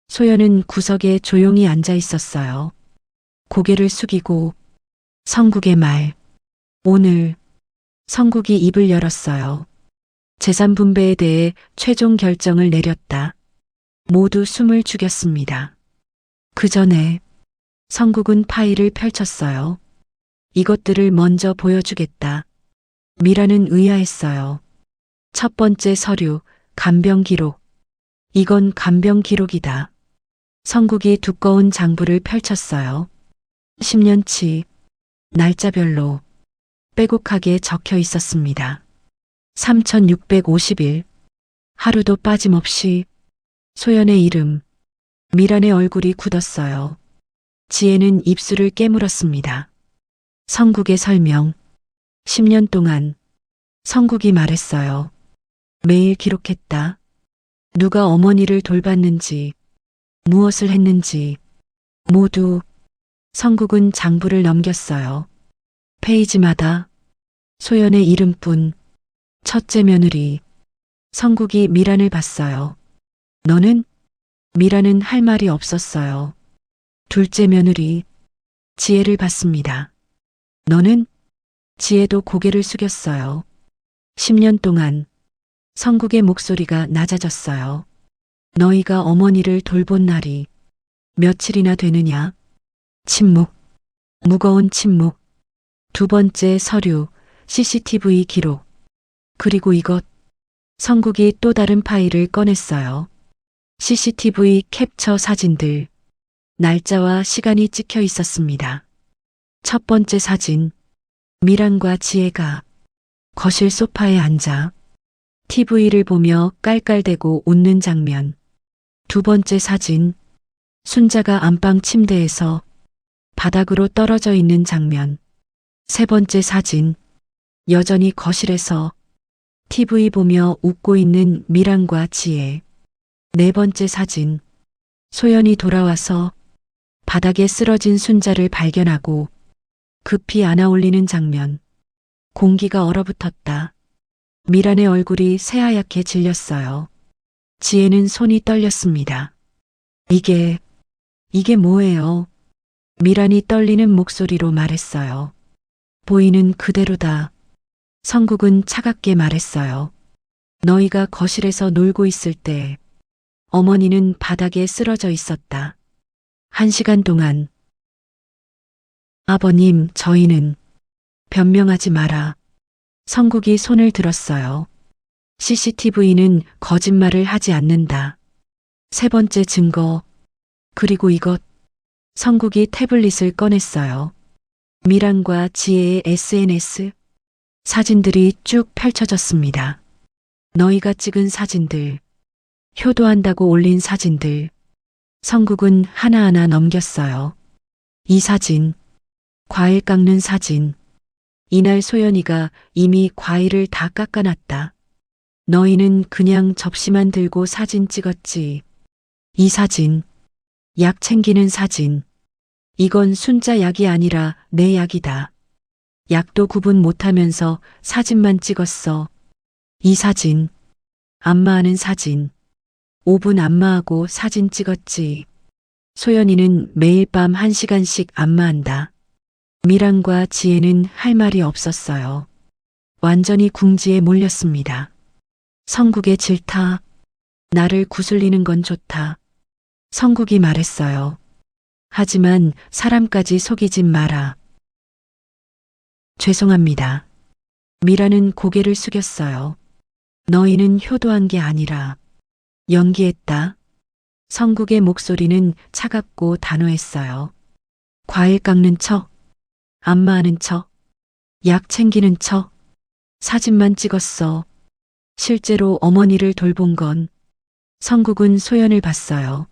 소연은 구석에 조용히 앉아 있었어요. 고개를 숙이고 성국의 말. 오늘 성국이 입을 열었어요. 재산 분배에 대해 최종 결정을 내렸다. 모두 숨을 죽였습니다. 그 전에 성국은 파일을 펼쳤어요. 이것들을 먼저 보여주겠다. 미라는 의아했어요. 첫 번째 서류, 간병 기록. 이건 간병 기록이다. 성국이 두꺼운 장부를 펼쳤어요. 10년치, 날짜별로 빼곡하게 적혀 있었습니다. 3650일, 하루도 빠짐없이. 소연의 이름. 미란의 얼굴이 굳었어요. 지혜는 입술을 깨물었습니다. 성국의 설명. 10년 동안 성국이 말했어요. 매일 기록했다. 누가 어머니를 돌봤는지, 무엇을 했는지, 모두. 성국은 장부를 넘겼어요. 페이지마다 소연의 이름뿐. 첫째 며느리. 성국이 미란을 봤어요. 너는? 미란은 할 말이 없었어요. 둘째 며느리. 지혜를 봤습니다. 너는? 지혜도 고개를 숙였어요. 10년 동안 성국의 목소리가 낮아졌어요. 너희가 어머니를 돌본 날이 며칠이나 되느냐? 침묵. 무거운 침묵. 두 번째 서류, CCTV 기록. 그리고 이것. 성국이 또 다른 파일을 꺼냈어요. CCTV 캡처 사진들. 날짜와 시간이 찍혀 있었습니다. 첫 번째 사진. 미란과 지혜가 거실 소파에 앉아 TV를 보며 깔깔대고 웃는 장면. 두 번째 사진. 순자가 안방 침대에서 바닥으로 떨어져 있는 장면. 세 번째 사진. 여전히 거실에서 TV 보며 웃고 있는 미란과 지혜. 네 번째 사진. 소연이 돌아와서 바닥에 쓰러진 순자를 발견하고 급히 안아 올리는 장면. 공기가 얼어붙었다. 미란의 얼굴이 새하얗게 질렸어요. 지혜는 손이 떨렸습니다. 이게 뭐예요? 미란이 떨리는 목소리로 말했어요. 보이는 그대로다. 성국은 차갑게 말했어요. 너희가 거실에서 놀고 있을 때 어머니는 바닥에 쓰러져 있었다. 1시간 동안. 아버님, 저희는 변명하지 마라. 성국이 손을 들었어요. CCTV는 거짓말을 하지 않는다. 세 번째 증거. 그리고 이것. 성국이 태블릿을 꺼냈어요. 미란과 지혜의 SNS. 사진들이 쭉 펼쳐졌습니다. 너희가 찍은 사진들. 효도한다고 올린 사진들. 성국은 하나하나 넘겼어요. 이 사진. 과일 깎는 사진. 이날 소연이가 이미 과일을 다 깎아놨다. 너희는 그냥 접시만 들고 사진 찍었지. 이 사진. 약 챙기는 사진. 이건 순자 약이 아니라 내 약이다. 약도 구분 못하면서 사진만 찍었어. 이 사진. 안마하는 사진. 5분 안마하고 사진 찍었지. 소연이는 매일 밤 1시간씩 안마한다. 미란과 지혜는 할 말이 없었어요. 완전히 궁지에 몰렸습니다. 성국의 질타. 나를 구슬리는 건 좋다. 성국이 말했어요. 하지만 사람까지 속이진 마라. 죄송합니다. 미란은 고개를 숙였어요. 너희는 효도한 게 아니라 연기했다. 성국의 목소리는 차갑고 단호했어요. 과일 깎는 척, 안마하는 척, 약 챙기는 척, 사진만 찍었어. 실제로 어머니를 돌본 건. 성국은 소연을 봤어요.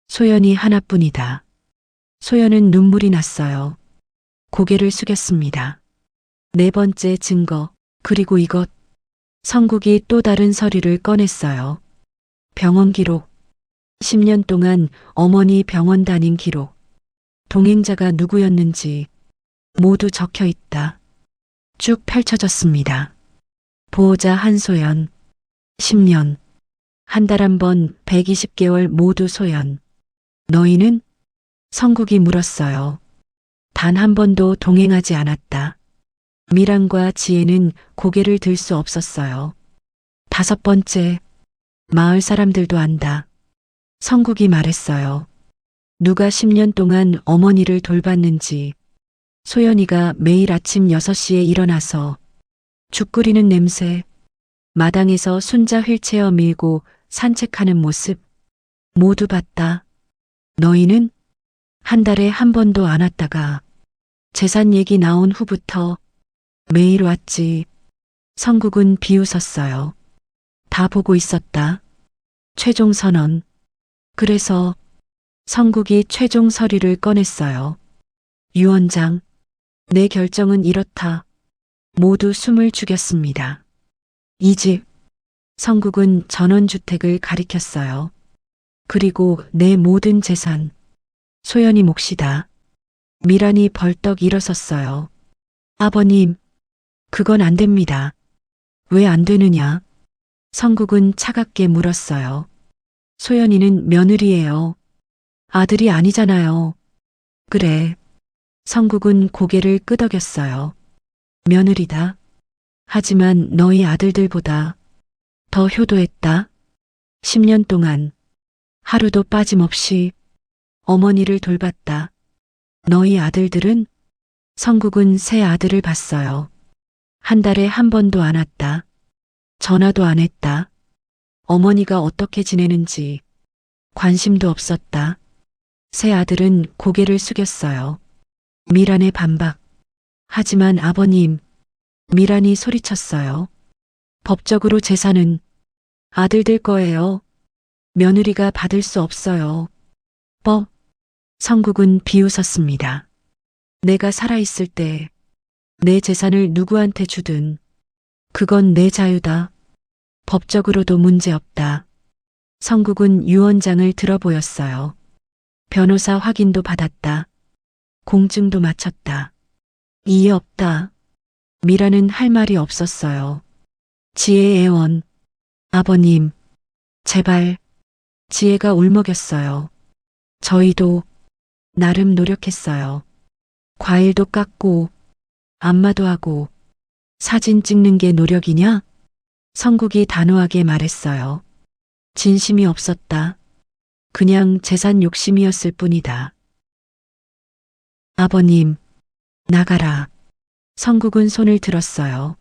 소연이 하나뿐이다. 소연은 눈물이 났어요. 고개를 숙였습니다. 네 번째 증거. 그리고 이것. 성국이 또 다른 서류를 꺼냈어요. 병원 기록. 10년 동안 어머니 병원 다닌 기록. 동행자가 누구였는지 모두 적혀 있다. 쭉 펼쳐졌습니다. 보호자 한소연. 10년. 한 달 한 번 120개월 모두 소연. 너희는? 성국이 물었어요. 단 한 번도 동행하지 않았다. 미란과 지혜는 고개를 들 수 없었어요. 다섯 번째. 마을 사람들도 안다. 성국이 말했어요. 누가 10년 동안 어머니를 돌봤는지. 소연이가 매일 아침 6시에 일어나서 죽 끓이는 냄새, 마당에서 순자 휠체어 밀고 산책하는 모습 모두 봤다. 너희는? 한 달에 한 번도 안 왔다가 재산 얘기 나온 후부터 매일 왔지. 성국은 비웃었어요. 다 보고 있었다. 최종 선언. 그래서 성국이 최종 서류를 꺼냈어요. 유언장. 내 결정은 이렇다. 모두 숨을 죽였습니다. 이 집. 성국은 전원주택을 가리켰어요. 그리고 내 모든 재산. 소연이 몫이다. 미란이 벌떡 일어섰어요. 아버님, 그건 안 됩니다. 왜 안 되느냐? 성국은 차갑게 물었어요. 소연이는 며느리예요. 아들이 아니잖아요. 그래. 성국은 고개를 끄덕였어요. 며느리다. 하지만 너희 아들들보다 더 효도했다. 10년 동안 하루도 빠짐없이 어머니를 돌봤다. 너희 아들들은 성국은 새 아들을 봤어요. 한 달에 한 번도 안 왔다. 전화도 안 했다. 어머니가 어떻게 지내는지 관심도 없었다. 새 아들은 고개를 숙였어요. 미란의 반박. 하지만 아버님, 미란이 소리쳤어요. 법적으로 재산은 아들들 거예요. 며느리가 받을 수 없어요. 성국은 비웃었습니다. 내가 살아있을 때 내 재산을 누구한테 주든 그건 내 자유다. 법적으로도 문제없다. 성국은 유언장을 들어보였어요. 변호사 확인도 받았다. 공증도 마쳤다. 이해 없다. 미라는 할 말이 없었어요. 지혜의 애원. 아버님, 제발. 지혜가 울먹였어요. 저희도 나름 노력했어요. 과일도 깎고 안마도 하고 사진 찍는 게 노력이냐? 성국이 단호하게 말했어요. 진심이 없었다. 그냥 재산 욕심이었을 뿐이다. 아버님, 나가라. 성국은 손을 들었어요.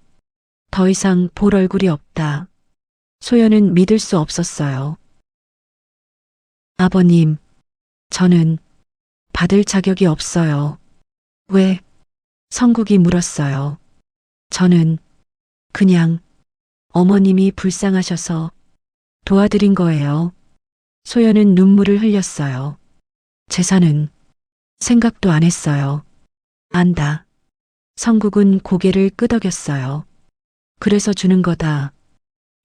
더 이상 볼 얼굴이 없다. 소연은 믿을 수 없었어요. 아버님, 저는 받을 자격이 없어요. 왜? 성국이 물었어요. 저는 그냥 어머님이 불쌍하셔서 도와드린 거예요. 소연은 눈물을 흘렸어요. 재산은 생각도 안 했어요. 안다. 성국은 고개를 끄덕였어요. 그래서 주는 거다.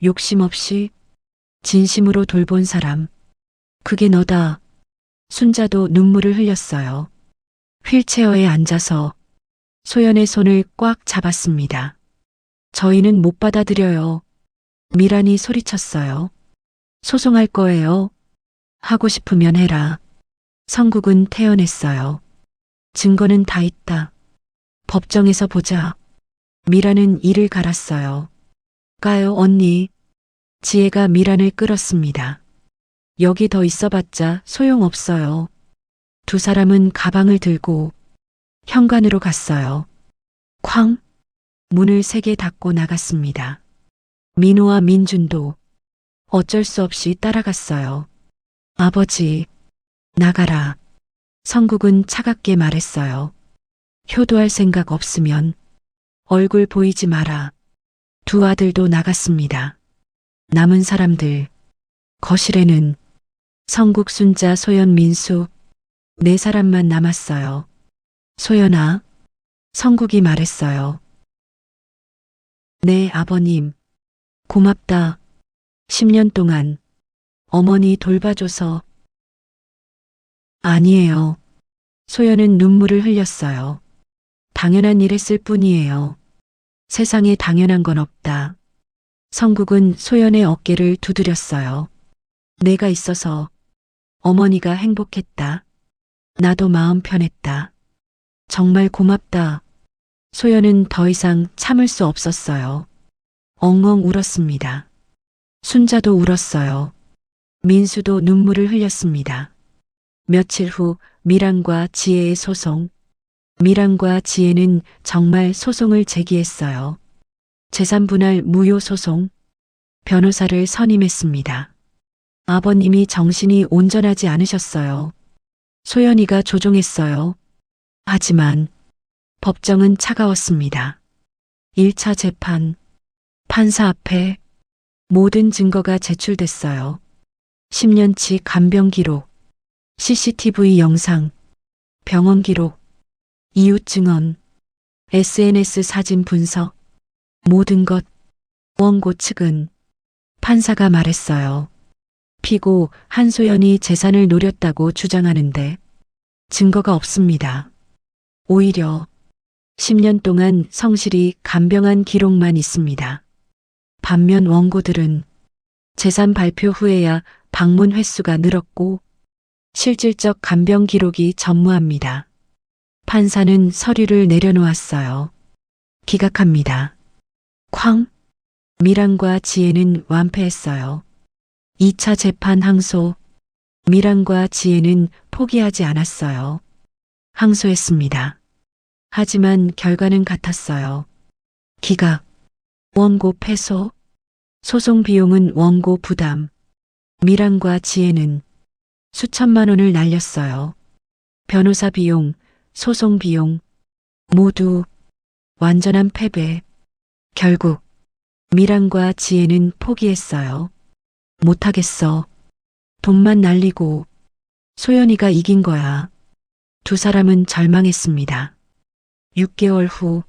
욕심 없이 진심으로 돌본 사람. 그게 너다. 순자도 눈물을 흘렸어요. 휠체어에 앉아서 소연의 손을 꽉 잡았습니다. 저희는 못 받아들여요. 미란이 소리쳤어요. 소송할 거예요. 하고 싶으면 해라. 성국은 태연했어요. 증거는 다 있다. 법정에서 보자. 미란은 이를 갈았어요. 가요, 언니. 지혜가 미란을 끌었습니다. 여기 더 있어봤자 소용없어요. 두 사람은 가방을 들고 현관으로 갔어요. 쾅! 문을 세게 닫고 나갔습니다. 민호와 민준도 어쩔 수 없이 따라갔어요. 아버지, 나가라. 성국은 차갑게 말했어요. 효도할 생각 없으면 얼굴 보이지 마라. 두 아들도 나갔습니다. 남은 사람들, 거실에는 성국, 순자, 소연, 민수, 네 사람만 남았어요. 소연아, 성국이 말했어요. 네, 아버님. 고맙다. 10년 동안 어머니 돌봐줘서. 아니에요. 소연은 눈물을 흘렸어요. 당연한 일 했을 뿐이에요. 세상에 당연한 건 없다. 성국은 소연의 어깨를 두드렸어요. 내가 있어서 어머니가 행복했다. 나도 마음 편했다. 정말 고맙다. 소연은 더 이상 참을 수 없었어요. 엉엉 울었습니다. 순자도 울었어요. 민수도 눈물을 흘렸습니다. 며칠 후 미란과 지혜의 소송. 미란과 지혜는 정말 소송을 제기했어요. 재산분할 무효 소송. 변호사를 선임했습니다. 아버님이 정신이 온전하지 않으셨어요. 소연이가 조종했어요. 하지만 법정은 차가웠습니다. 1차 재판. 판사 앞에 모든 증거가 제출됐어요. 10년치 간병 기록, CCTV 영상, 병원 기록, 이웃 증언, SNS 사진 분석, 모든 것. 원고 측은 판사가 말했어요. 피고 한소연이 재산을 노렸다고 주장하는데 증거가 없습니다. 오히려 10년 동안 성실히 간병한 기록만 있습니다. 반면 원고들은 재산 발표 후에야 방문 횟수가 늘었고 실질적 간병 기록이 전무합니다. 판사는 서류를 내려놓았어요. 기각합니다. 쾅! 미란과 지혜는 완패했어요. 2차 재판 항소. 미란과 지혜는 포기하지 않았어요. 항소했습니다. 하지만 결과는 같았어요. 기각, 원고 패소, 소송 비용은 원고 부담. 미란과 지혜는 수천만 원을 날렸어요. 변호사 비용, 소송 비용, 모두 완전한 패배. 결국 미란과 지혜는 포기했어요. 못하겠어. 돈만 날리고 소연이가 이긴 거야. 두 사람은 절망했습니다. 6개월 후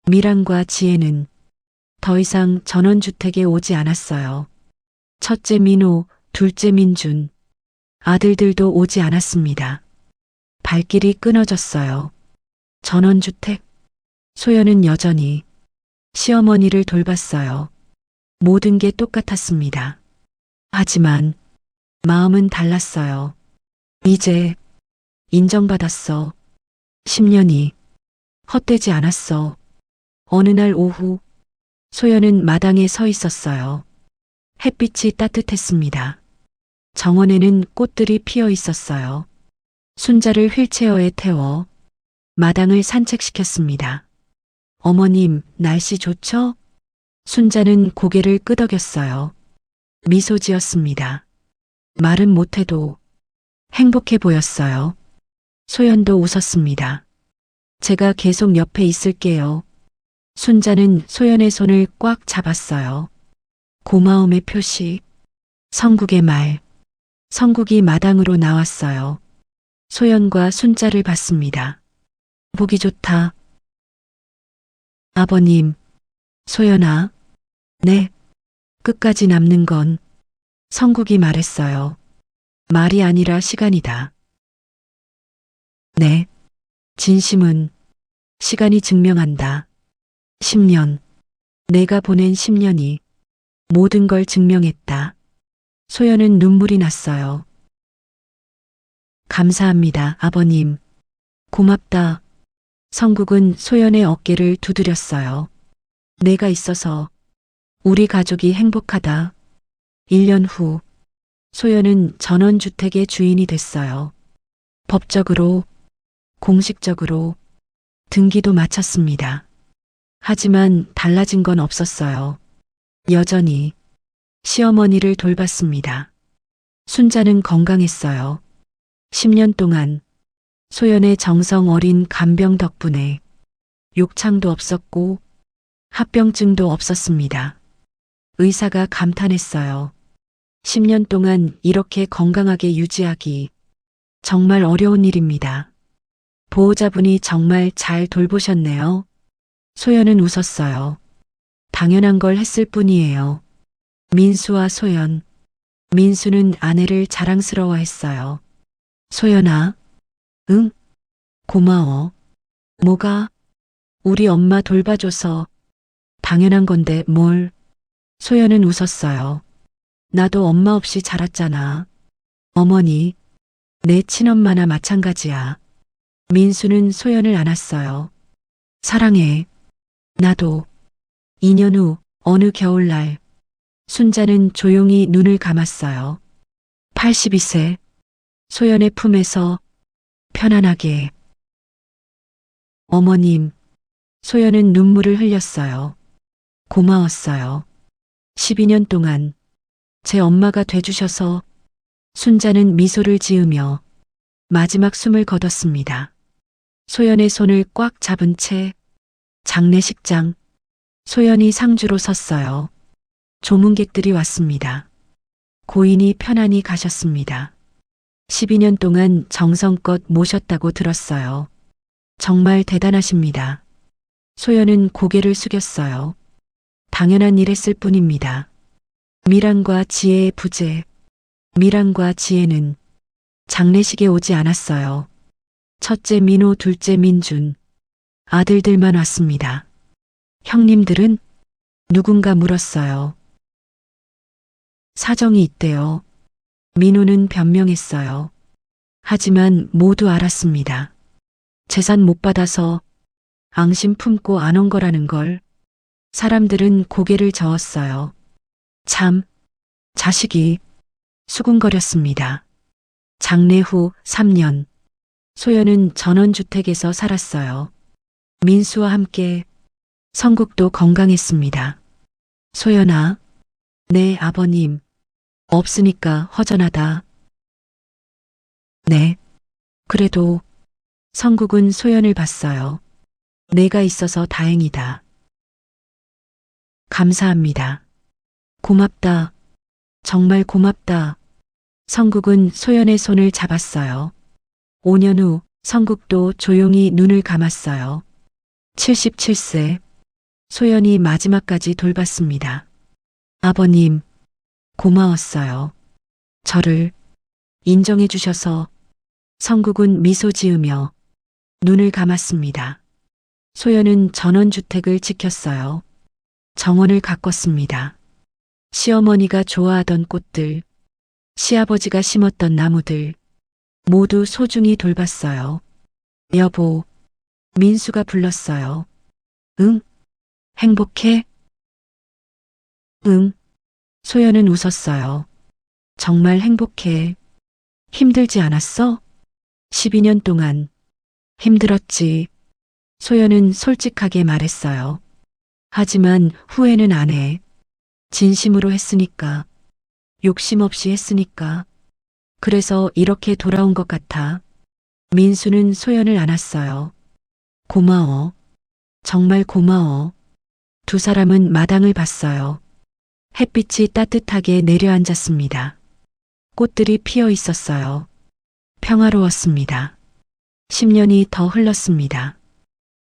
미란과 지혜는 더 이상 전원주택에 오지 않았어요. 첫째 민호, 둘째 민준, 아들들도 오지 않았습니다. 발길이 끊어졌어요. 전원주택, 소연은 여전히 시어머니를 돌봤어요. 모든 게 똑같았습니다. 하지만 마음은 달랐어요. 이제 인정받았어. 10년이 헛되지 않았어. 어느 날 오후 소연은 마당에 서 있었어요. 햇빛이 따뜻했습니다. 정원에는 꽃들이 피어 있었어요. 순자를 휠체어에 태워 마당을 산책시켰습니다. 어머님, 날씨 좋죠? 순자는 고개를 끄덕였어요. 미소 지었습니다. 말은 못해도 행복해 보였어요. 소연도 웃었습니다. 제가 계속 옆에 있을게요. 순자는 소연의 손을 꽉 잡았어요. 고마움의 표시, 성국의 말. 성국이 마당으로 나왔어요. 소연과 순자를 봤습니다. 보기 좋다. 아버님, 소연아. 네. 끝까지 남는 건 성국이 말했어요. 말이 아니라 시간이다. 네. 진심은 시간이 증명한다. 10년. 내가 보낸 10년이 모든 걸 증명했다. 소연은 눈물이 났어요. 감사합니다, 아버님. 고맙다. 성국은 소연의 어깨를 두드렸어요. 내가 있어서 우리 가족이 행복하다. 1년 후 소연은 전원주택의 주인이 됐어요. 법적으로, 공식적으로 등기도 마쳤습니다. 하지만 달라진 건 없었어요. 여전히 시어머니를 돌봤습니다. 순자는 건강했어요. 10년 동안 소연의 정성 어린 간병 덕분에 욕창도 없었고 합병증도 없었습니다. 의사가 감탄했어요. 10년 동안 이렇게 건강하게 유지하기 정말 어려운 일입니다. 보호자분이 정말 잘 돌보셨네요. 소연은 웃었어요. 당연한 걸 했을 뿐이에요. 민수와 소연. 민수는 아내를 자랑스러워했어요. 소연아, 응? 고마워. 뭐가? 우리 엄마 돌봐줘서 당연한 건데 뭘? 소연은 웃었어요. 나도 엄마 없이 자랐잖아. 어머니, 내 친엄마나 마찬가지야. 민수는 소연을 안았어요. 사랑해. 나도. 2년 후 어느 겨울날 순자는 조용히 눈을 감았어요. 82세. 소연의 품에서 편안하게. 어머님. 소연은 눈물을 흘렸어요. 고마웠어요. 12년 동안 제 엄마가 돼주셔서. 순자는 미소를 지으며 마지막 숨을 거뒀습니다. 소연의 손을 꽉 잡은 채 장례식장. 소연이 상주로 섰어요. 조문객들이 왔습니다. 고인이 편안히 가셨습니다. 12년 동안 정성껏 모셨다고 들었어요. 정말 대단하십니다. 소연은 고개를 숙였어요. 당연한 일 했을 뿐입니다. 미란과 지혜의 부재. 미란과 지혜는 장례식에 오지 않았어요. 첫째 민호, 둘째 민준. 아들들만 왔습니다. 형님들은? 누군가 물었어요. 사정이 있대요. 민호는 변명했어요. 하지만 모두 알았습니다. 재산 못 받아서 앙심 품고 안 온 거라는 걸. 사람들은 고개를 저었어요. 참, 자식이. 수군거렸습니다. 장례 후 3년. 소연은 전원주택에서 살았어요. 민수와 함께 성국도 건강했습니다. 소연아, 네, 아버님. 없으니까 허전하다. 네. 그래도 성국은 소연을 봤어요. 내가 있어서 다행이다. 감사합니다. 고맙다. 정말 고맙다. 성국은 소연의 손을 잡았어요. 5년 후 성국도 조용히 눈을 감았어요. 77세. 소연이 마지막까지 돌봤습니다. 아버님, 고마웠어요. 저를 인정해 주셔서. 성국은 미소 지으며 눈을 감았습니다. 소연은 전원주택을 지켰어요. 정원을 가꿨습니다. 시어머니가 좋아하던 꽃들, 시아버지가 심었던 나무들, 모두 소중히 돌봤어요. 여보, 민수가 불렀어요. 응? 행복해? 응. 소연은 웃었어요. 정말 행복해. 힘들지 않았어? 12년 동안 힘들었지. 소연은 솔직하게 말했어요. 하지만 후회는 안 해. 진심으로 했으니까. 욕심 없이 했으니까. 그래서 이렇게 돌아온 것 같아. 민수는 소연을 안았어요. 고마워. 정말 고마워. 두 사람은 마당을 봤어요. 햇빛이 따뜻하게 내려앉았습니다. 꽃들이 피어 있었어요. 평화로웠습니다. 10년이 더 흘렀습니다.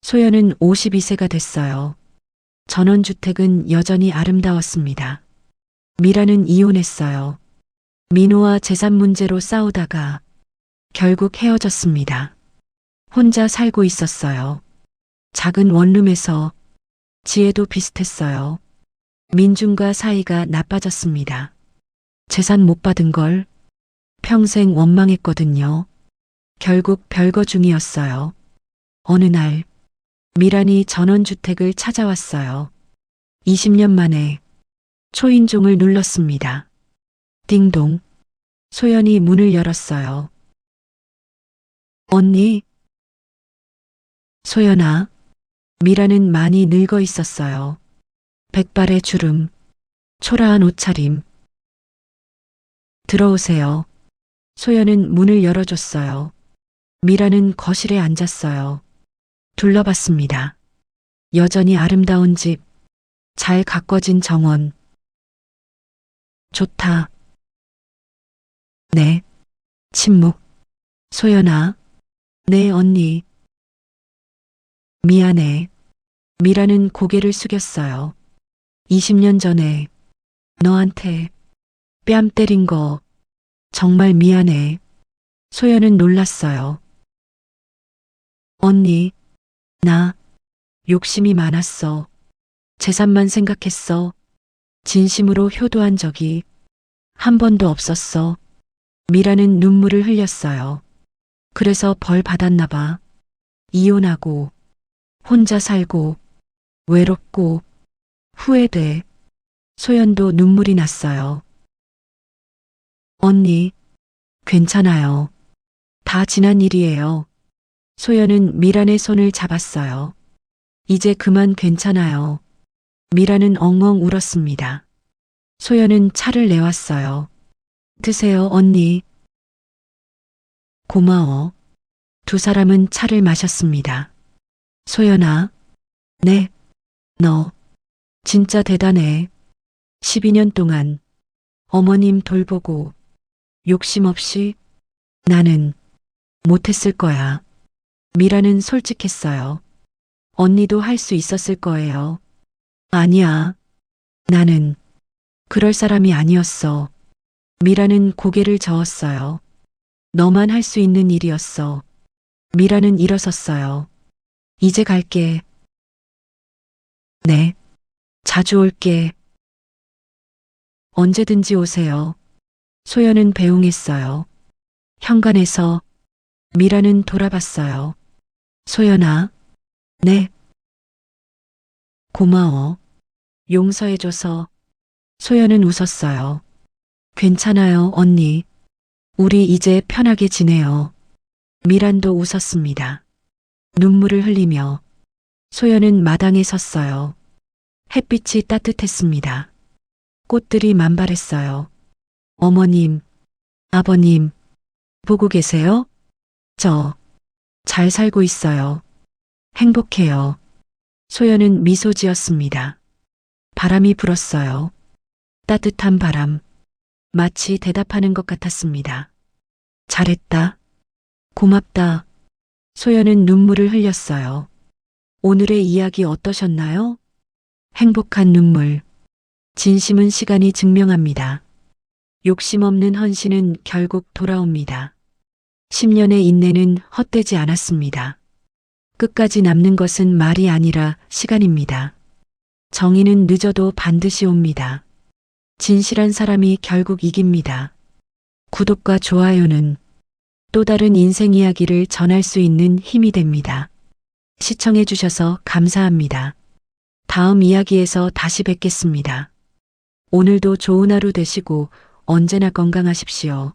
소연은 52세가 됐어요. 전원주택은 여전히 아름다웠습니다. 미라는 이혼했어요. 민호와 재산 문제로 싸우다가 결국 헤어졌습니다. 혼자 살고 있었어요. 작은 원룸에서. 지혜도 비슷했어요. 민준과 사이가 나빠졌습니다. 재산 못 받은 걸 평생 원망했거든요. 결국 별거 중이었어요. 어느 날 미란이 전원주택을 찾아왔어요. 20년 만에 초인종을 눌렀습니다. 띵동. 소연이 문을 열었어요. 언니. 소연아. 미라는 많이 늙어 있었어요. 백발의 주름, 초라한 옷차림. 들어오세요. 소연은 문을 열어줬어요. 미라는 거실에 앉았어요. 둘러봤습니다. 여전히 아름다운 집, 잘 가꿔진 정원. 좋다. 네. 침묵. 소연아. 네, 언니. 미안해. 미라는 고개를 숙였어요. 20년 전에 너한테 뺨 때린 거 정말 미안해. 소연은 놀랐어요. 언니, 나 욕심이 많았어. 재산만 생각했어. 진심으로 효도한 적이 한 번도 없었어. 미라는 눈물을 흘렸어요. 그래서 벌 받았나 봐. 이혼하고 혼자 살고 외롭고 후회돼. 소연도 눈물이 났어요. 언니, 괜찮아요. 다 지난 일이에요. 소연은 미란의 손을 잡았어요. 이제 그만 괜찮아요. 미란은 엉엉 울었습니다. 소연은 차를 내왔어요. 드세요, 언니. 고마워. 두 사람은 차를 마셨습니다. 소연아. 네. 너 진짜 대단해. 12년 동안 어머님 돌보고 욕심 없이. 나는 못했을 거야. 미라는 솔직했어요. 언니도 할 수 있었을 거예요. 아니야. 나는 그럴 사람이 아니었어. 미라는 고개를 저었어요. 너만 할 수 있는 일이었어. 미라는 일어섰어요. 이제 갈게. 네. 자주 올게. 언제든지 오세요. 소연은 배웅했어요. 현관에서 미라는 돌아봤어요. 소연아. 네. 고마워. 용서해줘서. 소연은 웃었어요. 괜찮아요, 언니. 우리 이제 편하게 지내요. 미란도 웃었습니다. 눈물을 흘리며 소연은 마당에 섰어요. 햇빛이 따뜻했습니다. 꽃들이 만발했어요. 어머님, 아버님, 보고 계세요? 저, 잘 살고 있어요. 행복해요. 소연은 미소 지었습니다. 바람이 불었어요. 따뜻한 바람. 마치 대답하는 것 같았습니다. 잘했다. 고맙다. 소연은 눈물을 흘렸어요. 오늘의 이야기 어떠셨나요? 행복한 눈물. 진심은 시간이 증명합니다. 욕심 없는 헌신은 결국 돌아옵니다. 10년의 인내는 헛되지 않았습니다. 끝까지 남는 것은 말이 아니라 시간입니다. 정의는 늦어도 반드시 옵니다. 진실한 사람이 결국 이깁니다. 구독과 좋아요는 또 다른 인생 이야기를 전할 수 있는 힘이 됩니다. 시청해주셔서 감사합니다. 다음 이야기에서 다시 뵙겠습니다. 오늘도 좋은 하루 되시고 언제나 건강하십시오.